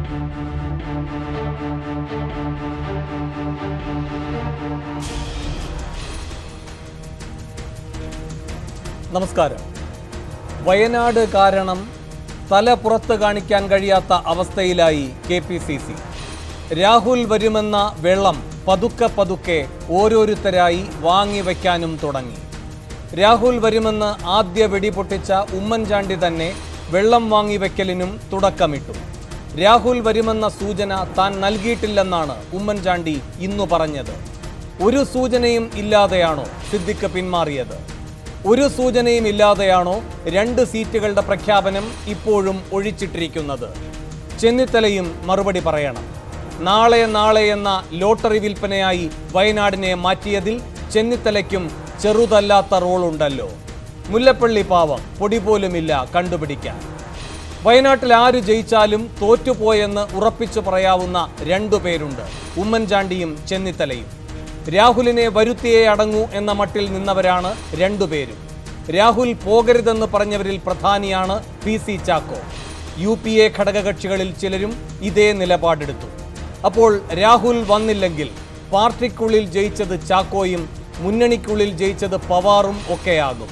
നമസ്കാരം. വയനാട് കാരണം തല പുറത്ത് കാണിക്കാൻ കഴിയാത്ത അവസ്ഥയിലായി KPCC. രാഹുൽ വരുമെന്ന വെള്ളം പതുക്കെ പതുക്കെ ഓരോരുത്തരായി വാങ്ങിവെക്കാനും തുടങ്ങി. രാഹുൽ വരുമെന്ന് ആദ്യ വെടിപൊട്ടിച്ച ഉമ്മൻചാണ്ടി തന്നെ വെള്ളം വാങ്ങിവെക്കലിനും തുടക്കമിട്ടു. രാഹുൽ വരുമെന്ന സൂചന താൻ നൽകിയിട്ടില്ലെന്നാണ് ഉമ്മൻചാണ്ടി ഇന്നു പറഞ്ഞത്. ഒരു സൂചനയും ഇല്ലാതെയാണോ സിദ്ദിഖ് പിന്മാറിയത്? ഒരു സൂചനയും ഇല്ലാതെയാണോ 2 സീറ്റുകളുടെ പ്രഖ്യാപനം ഇപ്പോഴും ഒഴിച്ചിട്ടിരിക്കുന്നത്? ചെന്നിത്തലയും മറുപടി പറയണം. നാളെ എന്ന ലോട്ടറി വിൽപ്പനയായി വയനാടിനെ മാറ്റിയതിൽ ചെന്നിത്തലയ്ക്കും ചെറുതല്ലാത്ത റോളുണ്ടല്ലോ. മുല്ലപ്പള്ളി പാവം പൊടി പോലുമില്ല കണ്ടുപിടിക്കാൻ. വയനാട്ടിൽ ആര് ജയിച്ചാലും തോറ്റുപോയെന്ന് ഉറപ്പിച്ചു പറയാവുന്ന 2 പേരുണ്ട്, ഉമ്മൻചാണ്ടിയും ചെന്നിത്തലയും. രാഹുലിനെ വരുത്തിയേ അടങ്ങൂ എന്ന മട്ടിൽ നിന്നവരാണ് 2 പേരും. രാഹുൽ പോകരുതെന്ന് പറഞ്ഞവരിൽ പ്രധാനിയാണ് PC ചാക്കോ. UPA ഘടകകക്ഷികളിൽ ചിലരും ഇതേ നിലപാടെടുത്തു. അപ്പോൾ രാഹുൽ വന്നില്ലെങ്കിൽ പാർട്ടിക്കുള്ളിൽ ജയിച്ചത് ചാക്കോയും മുന്നണിക്കുള്ളിൽ ജയിച്ചത് പവാറും ഒക്കെയാകും.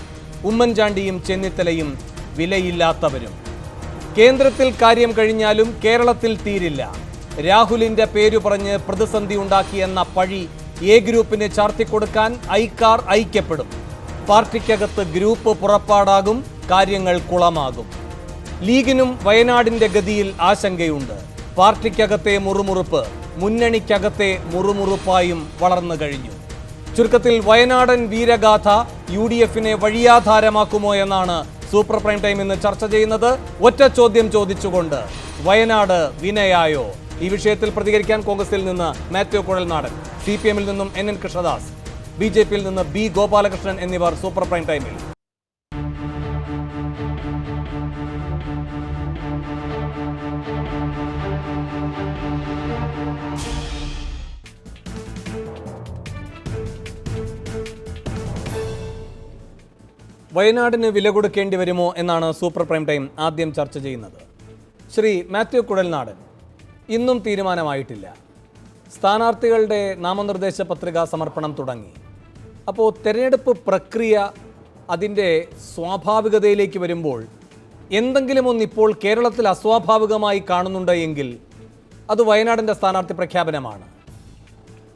ഉമ്മൻചാണ്ടിയും ചെന്നിത്തലയും വിലയില്ലാത്തവരും. കേന്ദ്രത്തിൽ കാര്യം കഴിഞ്ഞാലും കേരളത്തിൽ തീരില്ല. രാഹുലിന്റെ പേരു പറഞ്ഞ് പ്രതിസന്ധി ഉണ്ടാക്കിയെന്ന പഴി A ഗ്രൂപ്പിന് ചാർത്തിക്കൊടുക്കാൻ ഐക്കാർ ഐക്യപ്പെടും. പാർട്ടിക്കകത്ത് ഗ്രൂപ്പ് പുറപ്പാടാകും, കാര്യങ്ങൾ കുളമാകും. ലീഗിനും വയനാടിന്റെ ഗതിയിൽ ആശങ്കയുണ്ട്. പാർട്ടിക്കകത്തെ മുറുമുറുപ്പ് മുന്നണിക്കകത്തെ മുറുമുറുപ്പായും വളർന്നു കഴിഞ്ഞു. ചുരുക്കത്തിൽ വയനാടൻ വീരഗാഥ UDFനെ വഴിയാധാരമാക്കുമോ എന്നാണ് സൂപ്പർ പ്രൈം ടൈം ഇന്ന് ചർച്ച ചെയ്യുന്നത്. ഒറ്റ ചോദ്യം ചോദിച്ചുകൊണ്ട്, വയനാട് വിനയായോ? ഈ വിഷയത്തിൽ പ്രതികരിക്കാൻ കോൺഗ്രസിൽ നിന്ന് മാത്യു കുഴൽനാടൻ, CPM-ൽ നിന്നും NN കൃഷ്ണദാസ്, BJP-യിൽ നിന്ന് B ഗോപാലകൃഷ്ണൻ എന്നിവർ സൂപ്പർ പ്രൈം ടൈമിൽ. വയനാടിന് വില കൊടുക്കേണ്ടി വരുമോ എന്നാണ് സൂപ്പർ പ്രൈം ടൈം ആദ്യം ചർച്ച ചെയ്യുന്നത്. ശ്രീ മാത്യു കുഴൽനാടൻ, ഇന്നും തീരുമാനമായിട്ടില്ല. സ്ഥാനാർത്ഥികളുടെ നാമനിർദ്ദേശ പത്രികാ സമർപ്പണം തുടങ്ങി. അപ്പോൾ തെരഞ്ഞെടുപ്പ് പ്രക്രിയ അതിൻ്റെ സ്വാഭാവികതയിലേക്ക് വരുമ്പോൾ എന്തെങ്കിലും ഒന്നിപ്പോൾ കേരളത്തിൽ അസ്വാഭാവികമായി കാണുന്നുണ്ട് എങ്കിൽ അത് വയനാടിൻ്റെ സ്ഥാനാർത്ഥി പ്രഖ്യാപനമാണ്.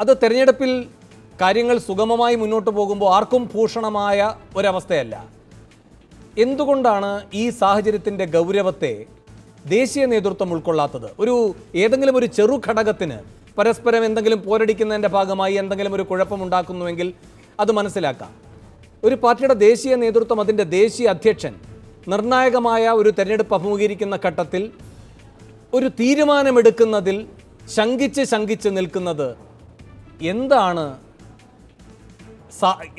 അത് തെരഞ്ഞെടുപ്പിൽ കാര്യങ്ങൾ സുഗമമായി മുന്നോട്ട് പോകുമ്പോൾ ആർക്കും ഭൂഷണമായ ഒരവസ്ഥയല്ല. എന്തുകൊണ്ടാണ് ഈ സാഹചര്യത്തിൻ്റെ ഗൗരവത്തെ ദേശീയ നേതൃത്വം ഉൾക്കൊള്ളാത്തത്? ഏതെങ്കിലും ഒരു ചെറു ഘടകത്തിന് പരസ്പരം എന്തെങ്കിലും പോരടിക്കുന്നതിൻ്റെ ഭാഗമായി എന്തെങ്കിലും ഒരു കുഴപ്പമുണ്ടാക്കുന്നുവെങ്കിൽ അത് മനസ്സിലാക്കാം. ഒരു പാർട്ടിയുടെ ദേശീയ നേതൃത്വം, അതിൻ്റെ ദേശീയ അധ്യക്ഷൻ നിർണായകമായ ഒരു തെരഞ്ഞെടുപ്പ് അഭിമുഖീകരിക്കുന്ന ഘട്ടത്തിൽ ഒരു തീരുമാനമെടുക്കുന്നതിൽ ശങ്കിച്ച് നിൽക്കുന്നത്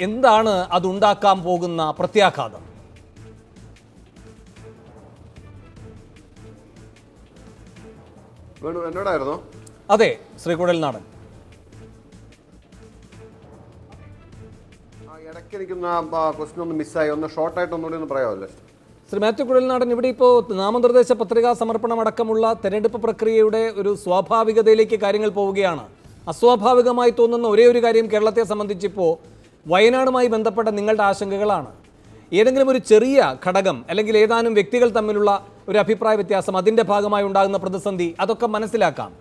എന്താണ് അതുണ്ടാക്കാൻ പോകുന്ന പ്രത്യാഘാതം? എന്നോടായിരുന്നോ? അതെ, ശ്രീ കുഴൽനാടൻ. ഇടയ്ക്ക് എനിക്കൊന്ന് ക്വസ്റ്റ്യൻ ഒന്ന് മിസ്സായി, ഒന്ന് ഷോർട്ടായിട്ട് ഒന്നുകൂടി ഒന്ന് പറയാമല്ലേ? ശ്രീ മാത്യു കുഴൽനാടൻ, ഇവിടെ ഇപ്പോൾ നാമനിർദ്ദേശ പത്രികാ സമർപ്പണം അടക്കമുള്ള തെരഞ്ഞെടുപ്പ് പ്രക്രിയയുടെ ഒരു സ്വാഭാവികതയിലേക്ക് കാര്യങ്ങൾ പോവുകയാണ്. അസ്വാഭാവികമായി തോന്നുന്ന ഒരേ ഒരു കാര്യം കേരളത്തെ സംബന്ധിച്ചിപ്പോൾ വയനാടുമായി ബന്ധപ്പെട്ട നിങ്ങളുടെ ആശങ്കകളാണ്. ഏതെങ്കിലും ഒരു ചെറിയ ഘടകം അല്ലെങ്കിൽ ഏതാനും വ്യക്തികൾ തമ്മിലുള്ള ഒരു അഭിപ്രായ വ്യത്യാസം, അതിൻ്റെ ഭാഗമായി ഉണ്ടാകുന്ന പ്രതിസന്ധി, അതൊക്കെ മനസ്സിലാക്കാം.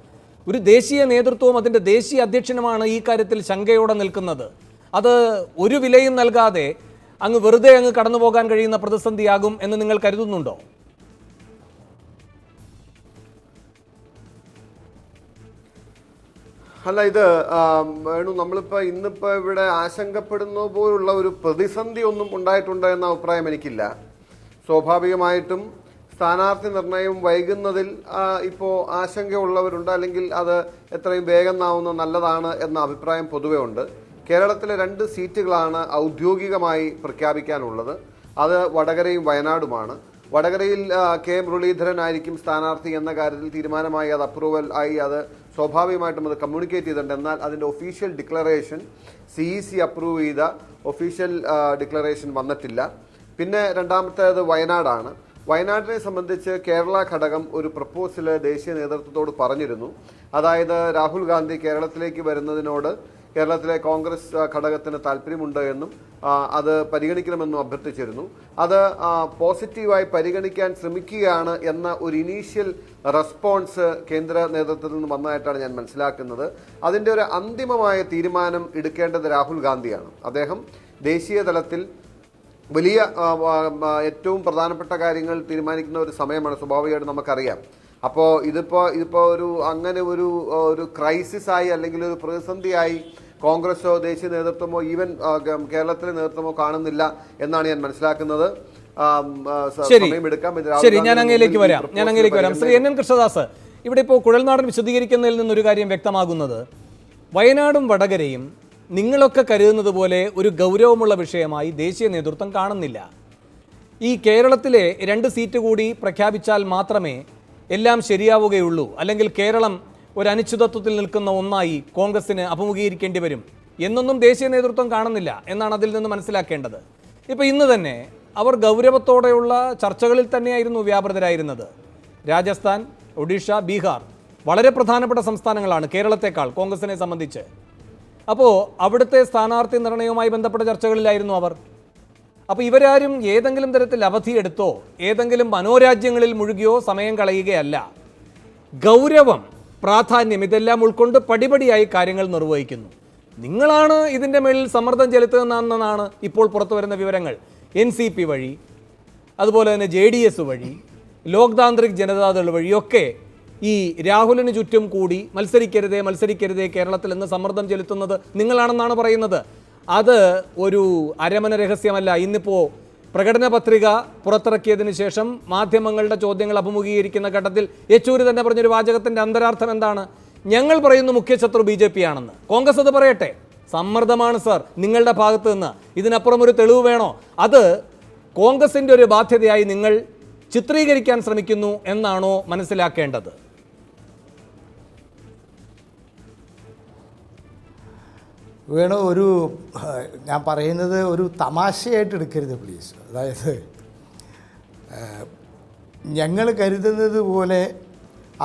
ഒരു ദേശീയ നേതൃത്വവും അതിൻ്റെ ദേശീയ അധ്യക്ഷനുമാണ് ഈ കാര്യത്തിൽ ശങ്കയോടെ നിൽക്കുന്നത്. അത് ഒരു വിലയും നൽകാതെ വെറുതെ കടന്നു പോകാൻ കഴിയുന്ന പ്രതിസന്ധിയാകും എന്ന് നിങ്ങൾ കരുതുന്നുണ്ടോ? അല്ല, ഇത് വേണു, നമ്മളിപ്പോൾ ഇന്നിപ്പോൾ ഇവിടെ ആശങ്കപ്പെടുന്ന പോലുള്ള ഒരു പ്രതിസന്ധി ഒന്നും ഉണ്ടായിട്ടുണ്ടോ എന്ന അഭിപ്രായം എനിക്കില്ല. സ്വാഭാവികമായിട്ടും സ്ഥാനാർത്ഥി നിർണയം വൈകുന്നതിൽ ഇപ്പോൾ ആശങ്കയുള്ളവരുണ്ട്, അല്ലെങ്കിൽ അത് എത്രയും വേഗം ആവുന്ന നല്ലതാണ് എന്ന അഭിപ്രായം പൊതുവെ ഉണ്ട്. കേരളത്തിലെ 2 സീറ്റുകളാണ് ഔദ്യോഗികമായി പ്രഖ്യാപിക്കാനുള്ളത്. അത് വടകരയും വയനാടുമാണ്. വടകരയിൽ കെ മുരളീധരൻ ആയിരിക്കും സ്ഥാനാർത്ഥി എന്ന കാര്യത്തിൽ തീരുമാനമായി, അത് അപ്രൂവൽ ആയി, അത് സ്വാഭാവികമായിട്ടും അത് കമ്മ്യൂണിക്കേറ്റ് ചെയ്തിട്ടുണ്ട്. എന്നാൽ അതിൻ്റെ ഒഫീഷ്യൽ ഡിക്ലറേഷൻ CEC അപ്രൂവ് ചെയ്ത ഒഫീഷ്യൽ ഡിക്ലറേഷൻ വന്നിട്ടില്ല. പിന്നെ രണ്ടാമത്തേത് വയനാടാണ്. വയനാട്ടിനെ സംബന്ധിച്ച് കേരള ഘടകം ഒരു പ്രപ്പോസല് ദേശീയ നേതൃത്വത്തോട് പറഞ്ഞിരുന്നു. അതായത് രാഹുൽ ഗാന്ധി കേരളത്തിലേക്ക് വരുന്നതിനോട് കേരളത്തിലെ കോൺഗ്രസ് ഘടകത്തിന് താല്പര്യമുണ്ട് എന്നും അത് പരിഗണിക്കണമെന്നും അഭ്യർത്ഥിച്ചിരുന്നു. അത് പോസിറ്റീവായി പരിഗണിക്കാൻ ശ്രമിക്കുകയാണ് എന്ന ഒരു ഇനീഷ്യൽ റെസ്പോൺസ് കേന്ദ്ര നേതൃത്വത്തിൽ നിന്ന് വന്നതായിട്ടാണ് ഞാൻ മനസ്സിലാക്കുന്നത്. അതിൻ്റെ ഒരു അന്തിമമായ തീരുമാനം എടുക്കേണ്ടത് രാഹുൽ ഗാന്ധിയാണ്. അദ്ദേഹം ദേശീയ തലത്തിൽ വലിയ ഏറ്റവും പ്രധാനപ്പെട്ട കാര്യങ്ങൾ തീരുമാനിക്കുന്ന ഒരു സമയമാണ്, സ്വാഭാവികമായിട്ട് നമുക്കറിയാം. അപ്പോൾ ഇതിപ്പോൾ അങ്ങനെ ഒരു ക്രൈസിസായി അല്ലെങ്കിൽ ഒരു പ്രതിസന്ധിയായി കോൺഗ്രസോ ദേശീയ നേതൃത്വമോ ഈവൻ കേരളത്തിലെ നേതൃത്വമോ കാണുന്നില്ല എന്നാണ് ഞാൻ മനസ്സിലാക്കുന്നത്. ശരി, ഞാൻ അങ്ങയിലേക്ക് വരാം. ശ്രീ NN കൃഷ്ണദാസ്, ഇവിടെ ഇപ്പോൾ കുഴൽനാടൻ വിശദീകരിക്കുന്നതിൽ നിന്നൊരു കാര്യം വ്യക്തമാകുന്നത്, വയനാടും വടകരയും നിങ്ങളൊക്കെ കരുതുന്നത് പോലെ ഒരു ഗൗരവമുള്ള വിഷയമായി ദേശീയ നേതൃത്വം കാണുന്നില്ല. ഈ കേരളത്തിലെ 2 സീറ്റ് കൂടി പ്രഖ്യാപിച്ചാൽ മാത്രമേ എല്ലാം ശരിയാവുകയുള്ളൂ, അല്ലെങ്കിൽ കേരളം ഒരു അനിശ്ചിതത്വത്തിൽ നിൽക്കുന്ന ഒന്നായി കോൺഗ്രസിന് അഭിമുഖീകരിക്കേണ്ടി വരും എന്നൊന്നും ദേശീയ നേതൃത്വം കാണുന്നില്ല എന്നാണ് അതിൽ നിന്ന് മനസ്സിലാക്കേണ്ടത്. ഇപ്പോൾ ഇന്ന് തന്നെ അവർ ഗൗരവത്തോടെയുള്ള ചർച്ചകളിൽ തന്നെയായിരുന്നു വ്യാപൃതരായിരുന്നത്. രാജസ്ഥാൻ, ഒഡീഷ, ബീഹാർ വളരെ പ്രധാനപ്പെട്ട സംസ്ഥാനങ്ങളാണ് കേരളത്തെക്കാൾ കോൺഗ്രസിനെ സംബന്ധിച്ച്. അപ്പോൾ അവിടുത്തെ സ്ഥാനാർത്ഥി നിർണയവുമായി ബന്ധപ്പെട്ട ചർച്ചകളിലായിരുന്നു അവർ. അപ്പോൾ ഇവരാരും ഏതെങ്കിലും തരത്തിൽ അവധിയെടുത്തോ ഏതെങ്കിലും മനോരാജ്യങ്ങളിൽ മുഴുകിയോ സമയം കളയുകയല്ല. ഗൗരവം, പ്രാധാന്യം ഇതെല്ലാം ഉൾക്കൊണ്ട് പടിപടിയായി കാര്യങ്ങൾ നിർവഹിക്കുന്നു. നിങ്ങളാണ് ഇതിൻ്റെ മേലിൽ സമ്മർദ്ദം ചെലുത്തുന്നതെന്നാണ് ഇപ്പോൾ പുറത്തു വരുന്ന വിവരങ്ങൾ. NCP വഴി, അതുപോലെ തന്നെ JDS വഴി, ലോക് താന്ത്രിക് ജനതാദൾ വഴിയൊക്കെ ഈ രാഹുലിന് ചുറ്റും കൂടി മത്സരിക്കരുതേ കേരളത്തിൽ എന്ന് സമ്മർദ്ദം ചെലുത്തുന്നത് നിങ്ങളാണെന്നാണ് പറയുന്നത്. അത് ഒരു അരമന രഹസ്യമല്ല. ഇന്നിപ്പോൾ പ്രകടന പത്രിക പുറത്തിറക്കിയതിന് ശേഷം മാധ്യമങ്ങളുടെ ചോദ്യങ്ങൾ അഭിമുഖീകരിക്കുന്ന ഘട്ടത്തിൽ യെച്ചൂരി തന്നെ പറഞ്ഞൊരു വാചകത്തിൻ്റെ അന്തരാർത്ഥം എന്താണ്? ഞങ്ങൾ പറയുന്നു മുഖ്യശത്രു BJP ആണെന്ന്. കോൺഗ്രസ് അത് പറയട്ടെ. സമ്മർദ്ദമാണ് സർ നിങ്ങളുടെ ഭാഗത്ത് നിന്ന്. ഇതിനപ്പുറം ഒരു തെളിവ് വേണോ? അത് കോൺഗ്രസിൻ്റെ ഒരു ബാധ്യതയായി നിങ്ങൾ ചിത്രീകരിക്കാൻ ശ്രമിക്കുന്നു എന്നാണോ മനസ്സിലാക്കേണ്ടത്? വേണോ, ഞാൻ പറയുന്നത് ഒരു തമാശയായിട്ട് എടുക്കരുത് പ്ലീസ്. അതായത് ഞങ്ങൾ കരുതുന്നത് പോലെ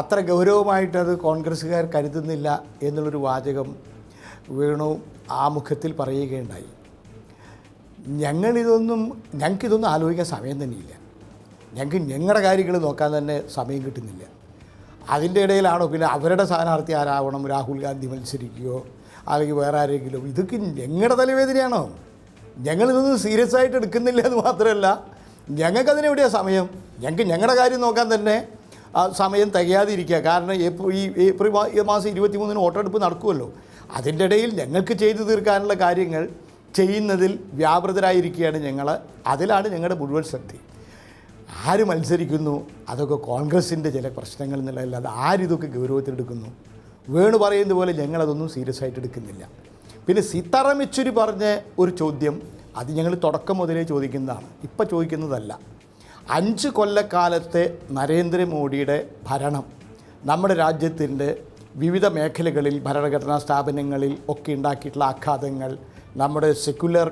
അത്ര ഗൗരവമായിട്ടത് കോൺഗ്രസ്സുകാർ കരുതുന്നില്ല എന്നുള്ളൊരു വാചകം വേണു ആമുഖത്തിൽ പറയുകയുണ്ടായി. ഞങ്ങൾക്കിതൊന്നും ആലോചിക്കാൻ സമയം തന്നെയില്ല. ഞങ്ങളുടെ കാര്യങ്ങൾ നോക്കാൻ തന്നെ സമയം കിട്ടുന്നില്ല. അതിൻ്റെ ഇടയിലാണോ പിന്നെ അവരുടെ സ്ഥാനാർത്ഥി ആരാവണം, രാഹുൽ ഗാന്ധി മത്സരിക്കുകയോ അല്ലെങ്കിൽ വേറെ ആരെങ്കിലും? ഇതൊക്കെ ഞങ്ങളുടെ തലവേദനയാണോ? ഞങ്ങളിതൊന്നും സീരിയസ് ആയിട്ട് എടുക്കുന്നില്ല എന്ന് മാത്രമല്ല, ഞങ്ങൾക്കതിനെവിടെയാണ് സമയം? ഞങ്ങളുടെ കാര്യം നോക്കാൻ തന്നെ സമയം തികയാതിരിക്കുക. കാരണം ഏപ്രിൽ മാസം 23 വോട്ടെടുപ്പ് നടക്കുമല്ലോ. അതിൻ്റെ ഇടയിൽ ഞങ്ങൾക്ക് ചെയ്തു തീർക്കാനുള്ള കാര്യങ്ങൾ ചെയ്യുന്നതിൽ വ്യാപൃതരായിരിക്കുകയാണ് ഞങ്ങൾ. അതിലാണ് ഞങ്ങളുടെ മുഴുവൻ ശ്രദ്ധ. ആര് മത്സരിക്കുന്നു അതൊക്കെ കോൺഗ്രസിൻ്റെ ചില പ്രശ്നങ്ങൾ എന്നുള്ളതല്ലാതെ ആരിതൊക്കെ ഗൗരവത്തിലെടുക്കുന്നു? വേണു പറയുന്നത് പോലെ ഞങ്ങളതൊന്നും സീരിയസ് ആയിട്ട് എടുക്കുന്നില്ല. പിന്നെ സീതാറാം യെച്ചൂരി പറഞ്ഞ ഒരു ചോദ്യം, അത് ഞങ്ങൾ തുടക്കം മുതലേ ചോദിക്കുന്നതാണ്, ഇപ്പം ചോദിക്കുന്നതല്ല. 5 കൊല്ലക്കാലത്തെ നരേന്ദ്രമോദിയുടെ ഭരണം നമ്മുടെ രാജ്യത്തിൻ്റെ വിവിധ മേഖലകളിൽ, ഭരണഘടനാ സ്ഥാപനങ്ങളിൽ ഒക്കെ ഉണ്ടാക്കിയിട്ടുള്ള ആഘാതങ്ങൾ, നമ്മുടെ സെക്യുലർ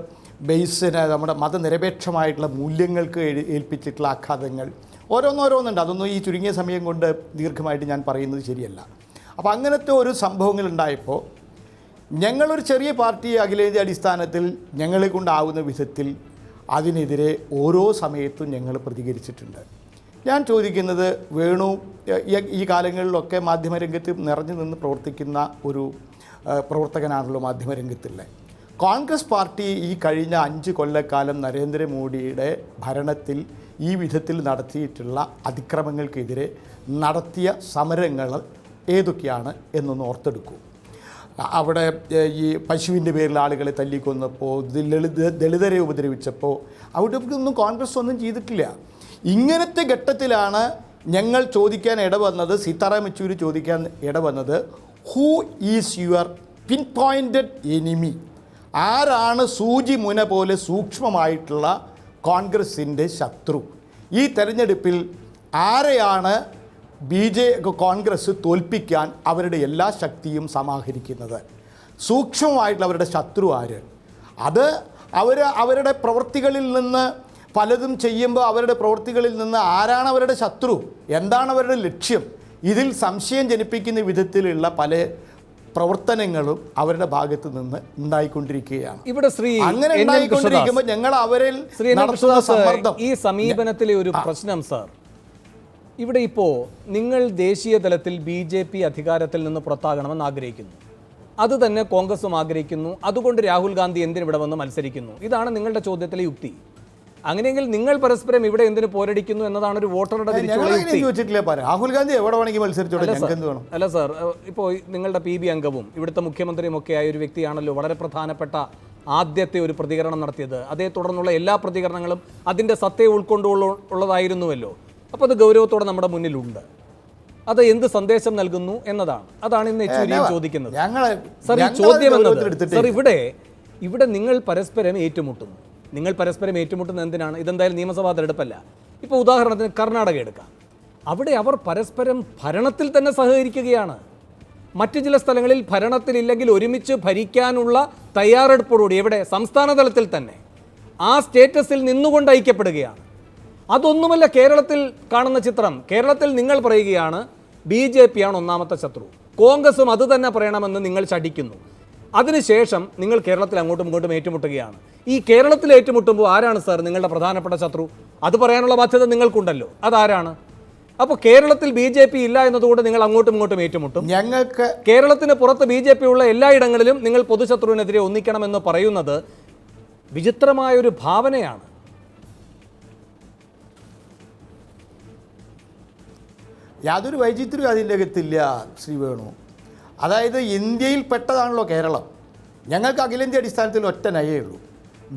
ബേസിന്, നമ്മുടെ മതനിരപേക്ഷമായിട്ടുള്ള മൂല്യങ്ങൾക്ക് ഏൽപ്പിച്ചിട്ടുള്ള ആഘാതങ്ങൾ ഓരോന്നോരോന്നുണ്ട്. അതൊന്നും ഈ ചുരുങ്ങിയ സമയം കൊണ്ട് ദീർഘമായിട്ട് ഞാൻ പറയുന്നത് ശരിയല്ല. അപ്പോൾ അങ്ങനത്തെ ഒരു സംഭവങ്ങൾ ഉണ്ടായപ്പോൾ ഞങ്ങളൊരു ചെറിയ പാർട്ടി അഖിലേന്ത്യാ അടിസ്ഥാനത്തിൽ ഞങ്ങളെ കൊണ്ടാവുന്ന വിധത്തിൽ അതിനെതിരെ ഓരോ സമയത്തും ഞങ്ങൾ പ്രതികരിച്ചിട്ടുണ്ട്. ഞാൻ ചോദിക്കുന്നത്, വേണു ഈ കാലങ്ങളിലൊക്കെ മാധ്യമരംഗത്ത് നിറഞ്ഞു നിന്ന് പ്രവർത്തിക്കുന്ന ഒരു പ്രവർത്തകനാണല്ലോ മാധ്യമരംഗത്തുള്ളത്. കോൺഗ്രസ് പാർട്ടി ഈ കഴിഞ്ഞ 5 കൊല്ലക്കാലം നരേന്ദ്രമോദിയുടെ ഭരണത്തിൽ ഈ വിധത്തിൽ നടത്തിയിട്ടുള്ള അതിക്രമങ്ങൾക്കെതിരെ നടത്തിയ സമരങ്ങൾ ഏതൊക്കെയാണ് എന്നൊന്ന് ഓർത്തെടുക്കൂ. അവിടെ ഈ പശുവിൻ്റെ പേരിൽ ആളുകളെ തല്ലിക്കൊന്നപ്പോൾ, ദളിതരെ ഉപദ്രവിച്ചപ്പോൾ അവിടെ ഒന്നും കോൺഗ്രസ് ഒന്നും ചെയ്തിട്ടില്ല. ഇങ്ങനത്തെ ഘട്ടത്തിലാണ് ഞങ്ങൾ ചോദിക്കാൻ ഇടവന്നത്, സീതാറാം യെച്ചൂരി ചോദിക്കാൻ ഇടവന്നത്, who is your pinpointed enemy? ആരാണ് സൂചി മുന പോലെ സൂക്ഷ്മമായിട്ടുള്ള കോൺഗ്രസിൻ്റെ ശത്രു? ഈ തെരഞ്ഞെടുപ്പിൽ ആരെയാണ് കോൺഗ്രസ് തോൽപ്പിക്കാൻ അവരുടെ എല്ലാ ശക്തിയും സമാഹരിക്കുന്നത്? സൂക്ഷ്മമായിട്ടുള്ള അവരുടെ ശത്രു ആര്? അത് അവരുടെ പ്രവൃത്തികളിൽ നിന്ന് പലതും ചെയ്യുമ്പോൾ അവരുടെ പ്രവൃത്തികളിൽ നിന്ന് ആരാണ് അവരുടെ ശത്രു, എന്താണ് അവരുടെ ലക്ഷ്യം, ഇതിൽ സംശയം ജനിപ്പിക്കുന്ന വിധത്തിലുള്ള പല പ്രവർത്തനങ്ങളും അവരുടെ ഭാഗത്ത് നിന്ന് ഉണ്ടായിക്കൊണ്ടിരിക്കുകയാണ്. ഇവിടെ അങ്ങനെ ഉണ്ടായിക്കൊണ്ടിരിക്കുമ്പോൾ ഞങ്ങൾ അവരിൽ നടത്തുന്ന സമ്മർദ്ദം, ഈ സമീപനത്തിലെ ഒരു പ്രശ്നം സാർ, ഇവിടെ ഇപ്പോൾ നിങ്ങൾ ദേശീയ തലത്തിൽ BJP അധികാരത്തിൽ നിന്ന് പുറത്താകണമെന്ന് ആഗ്രഹിക്കുന്നു, അത് തന്നെ കോൺഗ്രസും ആഗ്രഹിക്കുന്നു, അതുകൊണ്ട് രാഹുൽ ഗാന്ധി എന്തിനിവിടെ വന്ന് മത്സരിക്കുന്നു, ഇതാണ് നിങ്ങളുടെ ചോദ്യത്തിലെ യുക്തി. അങ്ങനെയെങ്കിൽ നിങ്ങൾ പരസ്പരം ഇവിടെ എന്തിനു പോരടിക്കുന്നു എന്നതാണ് ഒരു വോട്ടറുടെ രാഹുൽ ഗാന്ധി എവിടെ വേണമെങ്കിൽ മത്സരിച്ചോട്ടെ. അല്ല സാർ, ഇപ്പോൾ നിങ്ങളുടെ PB അംഗവും ഇവിടുത്തെ മുഖ്യമന്ത്രിയും ഒക്കെ ആയ ഒരു വ്യക്തിയാണല്ലോ വളരെ പ്രധാനപ്പെട്ട ആദ്യത്തെ ഒരു പ്രതികരണം നടത്തിയത്. അതേ തുടർന്നുള്ള എല്ലാ പ്രതികരണങ്ങളും അതിൻ്റെ സത്തയെ ഉൾക്കൊണ്ടുള്ളതായിരുന്നുവല്ലോ. അപ്പോൾ അത് ഗൗരവത്തോടെ നമ്മുടെ മുന്നിലുണ്ട്. അത് എന്ത് സന്ദേശം നൽകുന്നു എന്നതാണ്, അതാണ് ഇന്ന് യെച്ചൂരിയും ചോദിക്കുന്നത്. സാർ, ഈ ചോദ്യം എന്നത് സാർ, ഇവിടെ നിങ്ങൾ പരസ്പരം ഏറ്റുമുട്ടുന്നു. നിങ്ങൾ പരസ്പരം ഏറ്റുമുട്ടുന്നത് എന്തിനാണ്? ഇതെന്തായാലും നിയമസഭാ തെരഞ്ഞെടുപ്പല്ല. ഇപ്പോൾ ഉദാഹരണത്തിന് കർണാടക എടുക്കാം. അവിടെ അവർ പരസ്പരം ഭരണത്തിൽ തന്നെ സഹകരിക്കുകയാണ്. മറ്റു ചില സ്ഥലങ്ങളിൽ ഭരണത്തിലില്ലെങ്കിൽ ഒരുമിച്ച് ഭരിക്കാനുള്ള തയ്യാറെടുപ്പോടുകൂടി എവിടെ സംസ്ഥാന തലത്തിൽ തന്നെ ആ സ്റ്റേറ്റസിൽ നിന്നുകൊണ്ട് ഐക്യപ്പെടുകയാണ്. അതൊന്നുമല്ല കേരളത്തിൽ കാണുന്ന ചിത്രം. കേരളത്തിൽ നിങ്ങൾ പറയുകയാണ് BJP ആണ് ഒന്നാമത്തെ ശത്രു, കോൺഗ്രസും അത് തന്നെ പറയണമെന്ന് നിങ്ങൾ ശഠിക്കുന്നു. അതിനുശേഷം നിങ്ങൾ കേരളത്തിൽ അങ്ങോട്ടും ഇങ്ങോട്ടും ഏറ്റുമുട്ടുകയാണ്. ഈ കേരളത്തിൽ ഏറ്റുമുട്ടുമ്പോൾ ആരാണ് സാർ നിങ്ങളുടെ പ്രധാനപ്പെട്ട ശത്രു? അത് പറയാനുള്ള ബാധ്യത നിങ്ങൾക്കുണ്ടല്ലോ. അതാരാണ്? അപ്പോൾ കേരളത്തിൽ BJP ഇല്ല എന്നതുകൊണ്ട് നിങ്ങൾ അങ്ങോട്ടും ഇങ്ങോട്ടും ഏറ്റുമുട്ടും. ഞങ്ങൾക്ക് കേരളത്തിന് പുറത്ത് BJP ഉള്ള എല്ലായിടങ്ങളിലും നിങ്ങൾ പൊതുശത്രുവിനെതിരെ ഒന്നിക്കണമെന്ന് പറയുന്നത് വിചിത്രമായൊരു ഭാവനയാണ്. യാതൊരു വൈചിത്ര്യവും അതിൻ്റെ അകത്തില്ല ശ്രീ വേണു. അതായത് ഇന്ത്യയിൽ പെട്ടതാണല്ലോ കേരളം. ഞങ്ങൾക്ക് അഖിലേന്ത്യാ അടിസ്ഥാനത്തിൽ ഒറ്റ നയേ ഉള്ളൂ.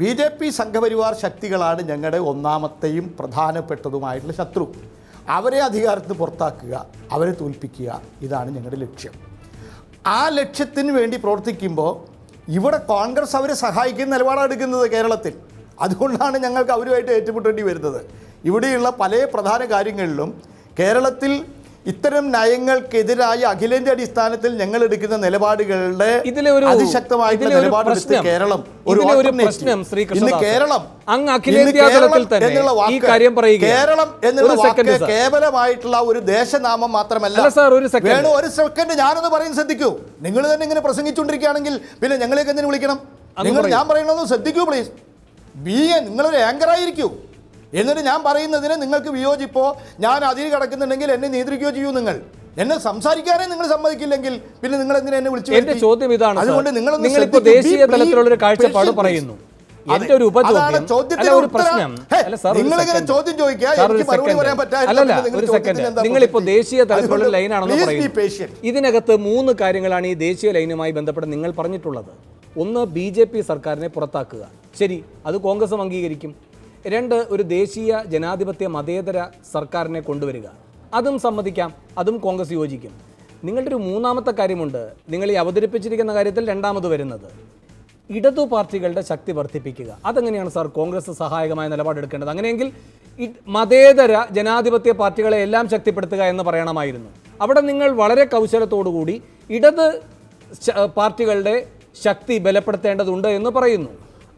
BJP സംഘപരിവാർ ശക്തികളാണ് ഞങ്ങളുടെ ഒന്നാമത്തെയും പ്രധാനപ്പെട്ടതുമായിട്ടുള്ള ശത്രു. അവരെ അധികാരത്തിൽ പുറത്താക്കുക, അവരെ തോൽപ്പിക്കുക, ഇതാണ് ഞങ്ങളുടെ ലക്ഷ്യം. ആ ലക്ഷ്യത്തിന് വേണ്ടി പ്രവർത്തിക്കുമ്പോൾ ഇവിടെ കോൺഗ്രസ് അവരെ സഹായിക്കുന്ന നിലപാടാണ് എടുക്കുന്നത് കേരളത്തിൽ. അതുകൊണ്ടാണ് ഞങ്ങൾക്ക് അവരുമായിട്ട് ഏറ്റുമുട്ടേണ്ടി വരുന്നത്. ഇവിടെയുള്ള പല പ്രധാന കാര്യങ്ങളിലും കേരളത്തിൽ ഇത്തരം നയങ്ങൾക്കെതിരായ അഖിലേന്ത്യാ അടിസ്ഥാനത്തിൽ ഞങ്ങൾ എടുക്കുന്ന നിലപാടുകളുടെ അതിശക്തമായിട്ടുള്ള നിലപാടെടുത്ത് കേരളം ഒരു കേരളം എന്നുള്ള വാക്ക് കേവലമായിട്ടുള്ള ഒരു ദേശനാമം മാത്രമല്ല. വേണു, ഒരു സെക്കൻഡ് ഞാനൊന്ന് പറയുന്നത് ശ്രദ്ധിക്കൂ. നിങ്ങൾ തന്നെ ഇങ്ങനെ പ്രസംഗിച്ചുകൊണ്ടിരിക്കുകയാണെങ്കിൽ പിന്നെ ഞങ്ങളെയൊക്കെ എന്തിനു വിളിക്കണം? ഞാൻ പറയണമെന്ന് ശ്രദ്ധിക്കൂ പ്ലീസ്. നിങ്ങളൊരു ആങ്കറായിരിക്കൂ. എന്നിട്ട് ഞാൻ പറയുന്നതിന് നിങ്ങൾക്ക് വിയോജിപ്പോ ഞാൻ അതിൽ കിടക്കുന്നുണ്ടെങ്കിൽ എന്നെ നിയന്ത്രിക്കുകയോ ചെയ്യൂ. നിങ്ങൾ എന്നെ സംസാരിക്കാനേ നിങ്ങൾ സമ്മതിക്കില്ലെങ്കിൽ പിന്നെ നിങ്ങൾ എന്തിനാ എന്നെ വിളിച്ചു? എന്റെ ചോദ്യം ഇതാണ്, അതുകൊണ്ട് നിങ്ങൾ ദേശീയ തലത്തിലുള്ള ഒരു കാഴ്ചപ്പാട് പറയുന്നു. നിങ്ങളിങ്ങനെ ചോദ്യം ചോദിക്കുക, എനിക്ക് മറുപടി പറയാൻ പറ്റാതെ. നിങ്ങളിപ്പോ ദേശീയ തലത്തിലുള്ള ലൈനാണെന്ന് പറയുന്നു. ഇതിനകത്ത് 3 കാര്യങ്ങളാണ് ഈ ദേശീയ ലൈനുമായി ബന്ധപ്പെട്ട് നിങ്ങൾ പറഞ്ഞിട്ടുള്ളത്. ഒന്ന്, BJP സർക്കാരിനെ പുറത്താക്കുക. ശരി, അത് കോൺഗ്രസും അംഗീകരിക്കും. 2, ഒരു ദേശീയ ജനാധിപത്യ മതേതര സർക്കാരിനെ കൊണ്ടുവരിക. അതും സമ്മതിക്കാം, അതും കോൺഗ്രസ് യോജിക്കും. നിങ്ങളുടെ ഒരു 3ാമത്തെ കാര്യമുണ്ട്. നിങ്ങൾ ഈ അവതരിപ്പിച്ചിരിക്കുന്ന കാര്യത്തിൽ 2ാമത് വരുന്നത് ഇടതു പാർട്ടികളുടെ ശക്തി വർദ്ധിപ്പിക്കുക. അതെങ്ങനെയാണ് സാർ കോൺഗ്രസ് സഹായകമായ നിലപാടെടുക്കേണ്ടത്? അങ്ങനെയെങ്കിൽ മതേതര ജനാധിപത്യ പാർട്ടികളെ എല്ലാം ശക്തിപ്പെടുത്തുക എന്ന് പറയണമായിരുന്നു. അവിടെ നിങ്ങൾ വളരെ കൗശലത്തോടുകൂടി ഇടത് പാർട്ടികളുടെ ശക്തി ബലപ്പെടുത്തേണ്ടതുണ്ട് എന്ന് പറയുന്നു.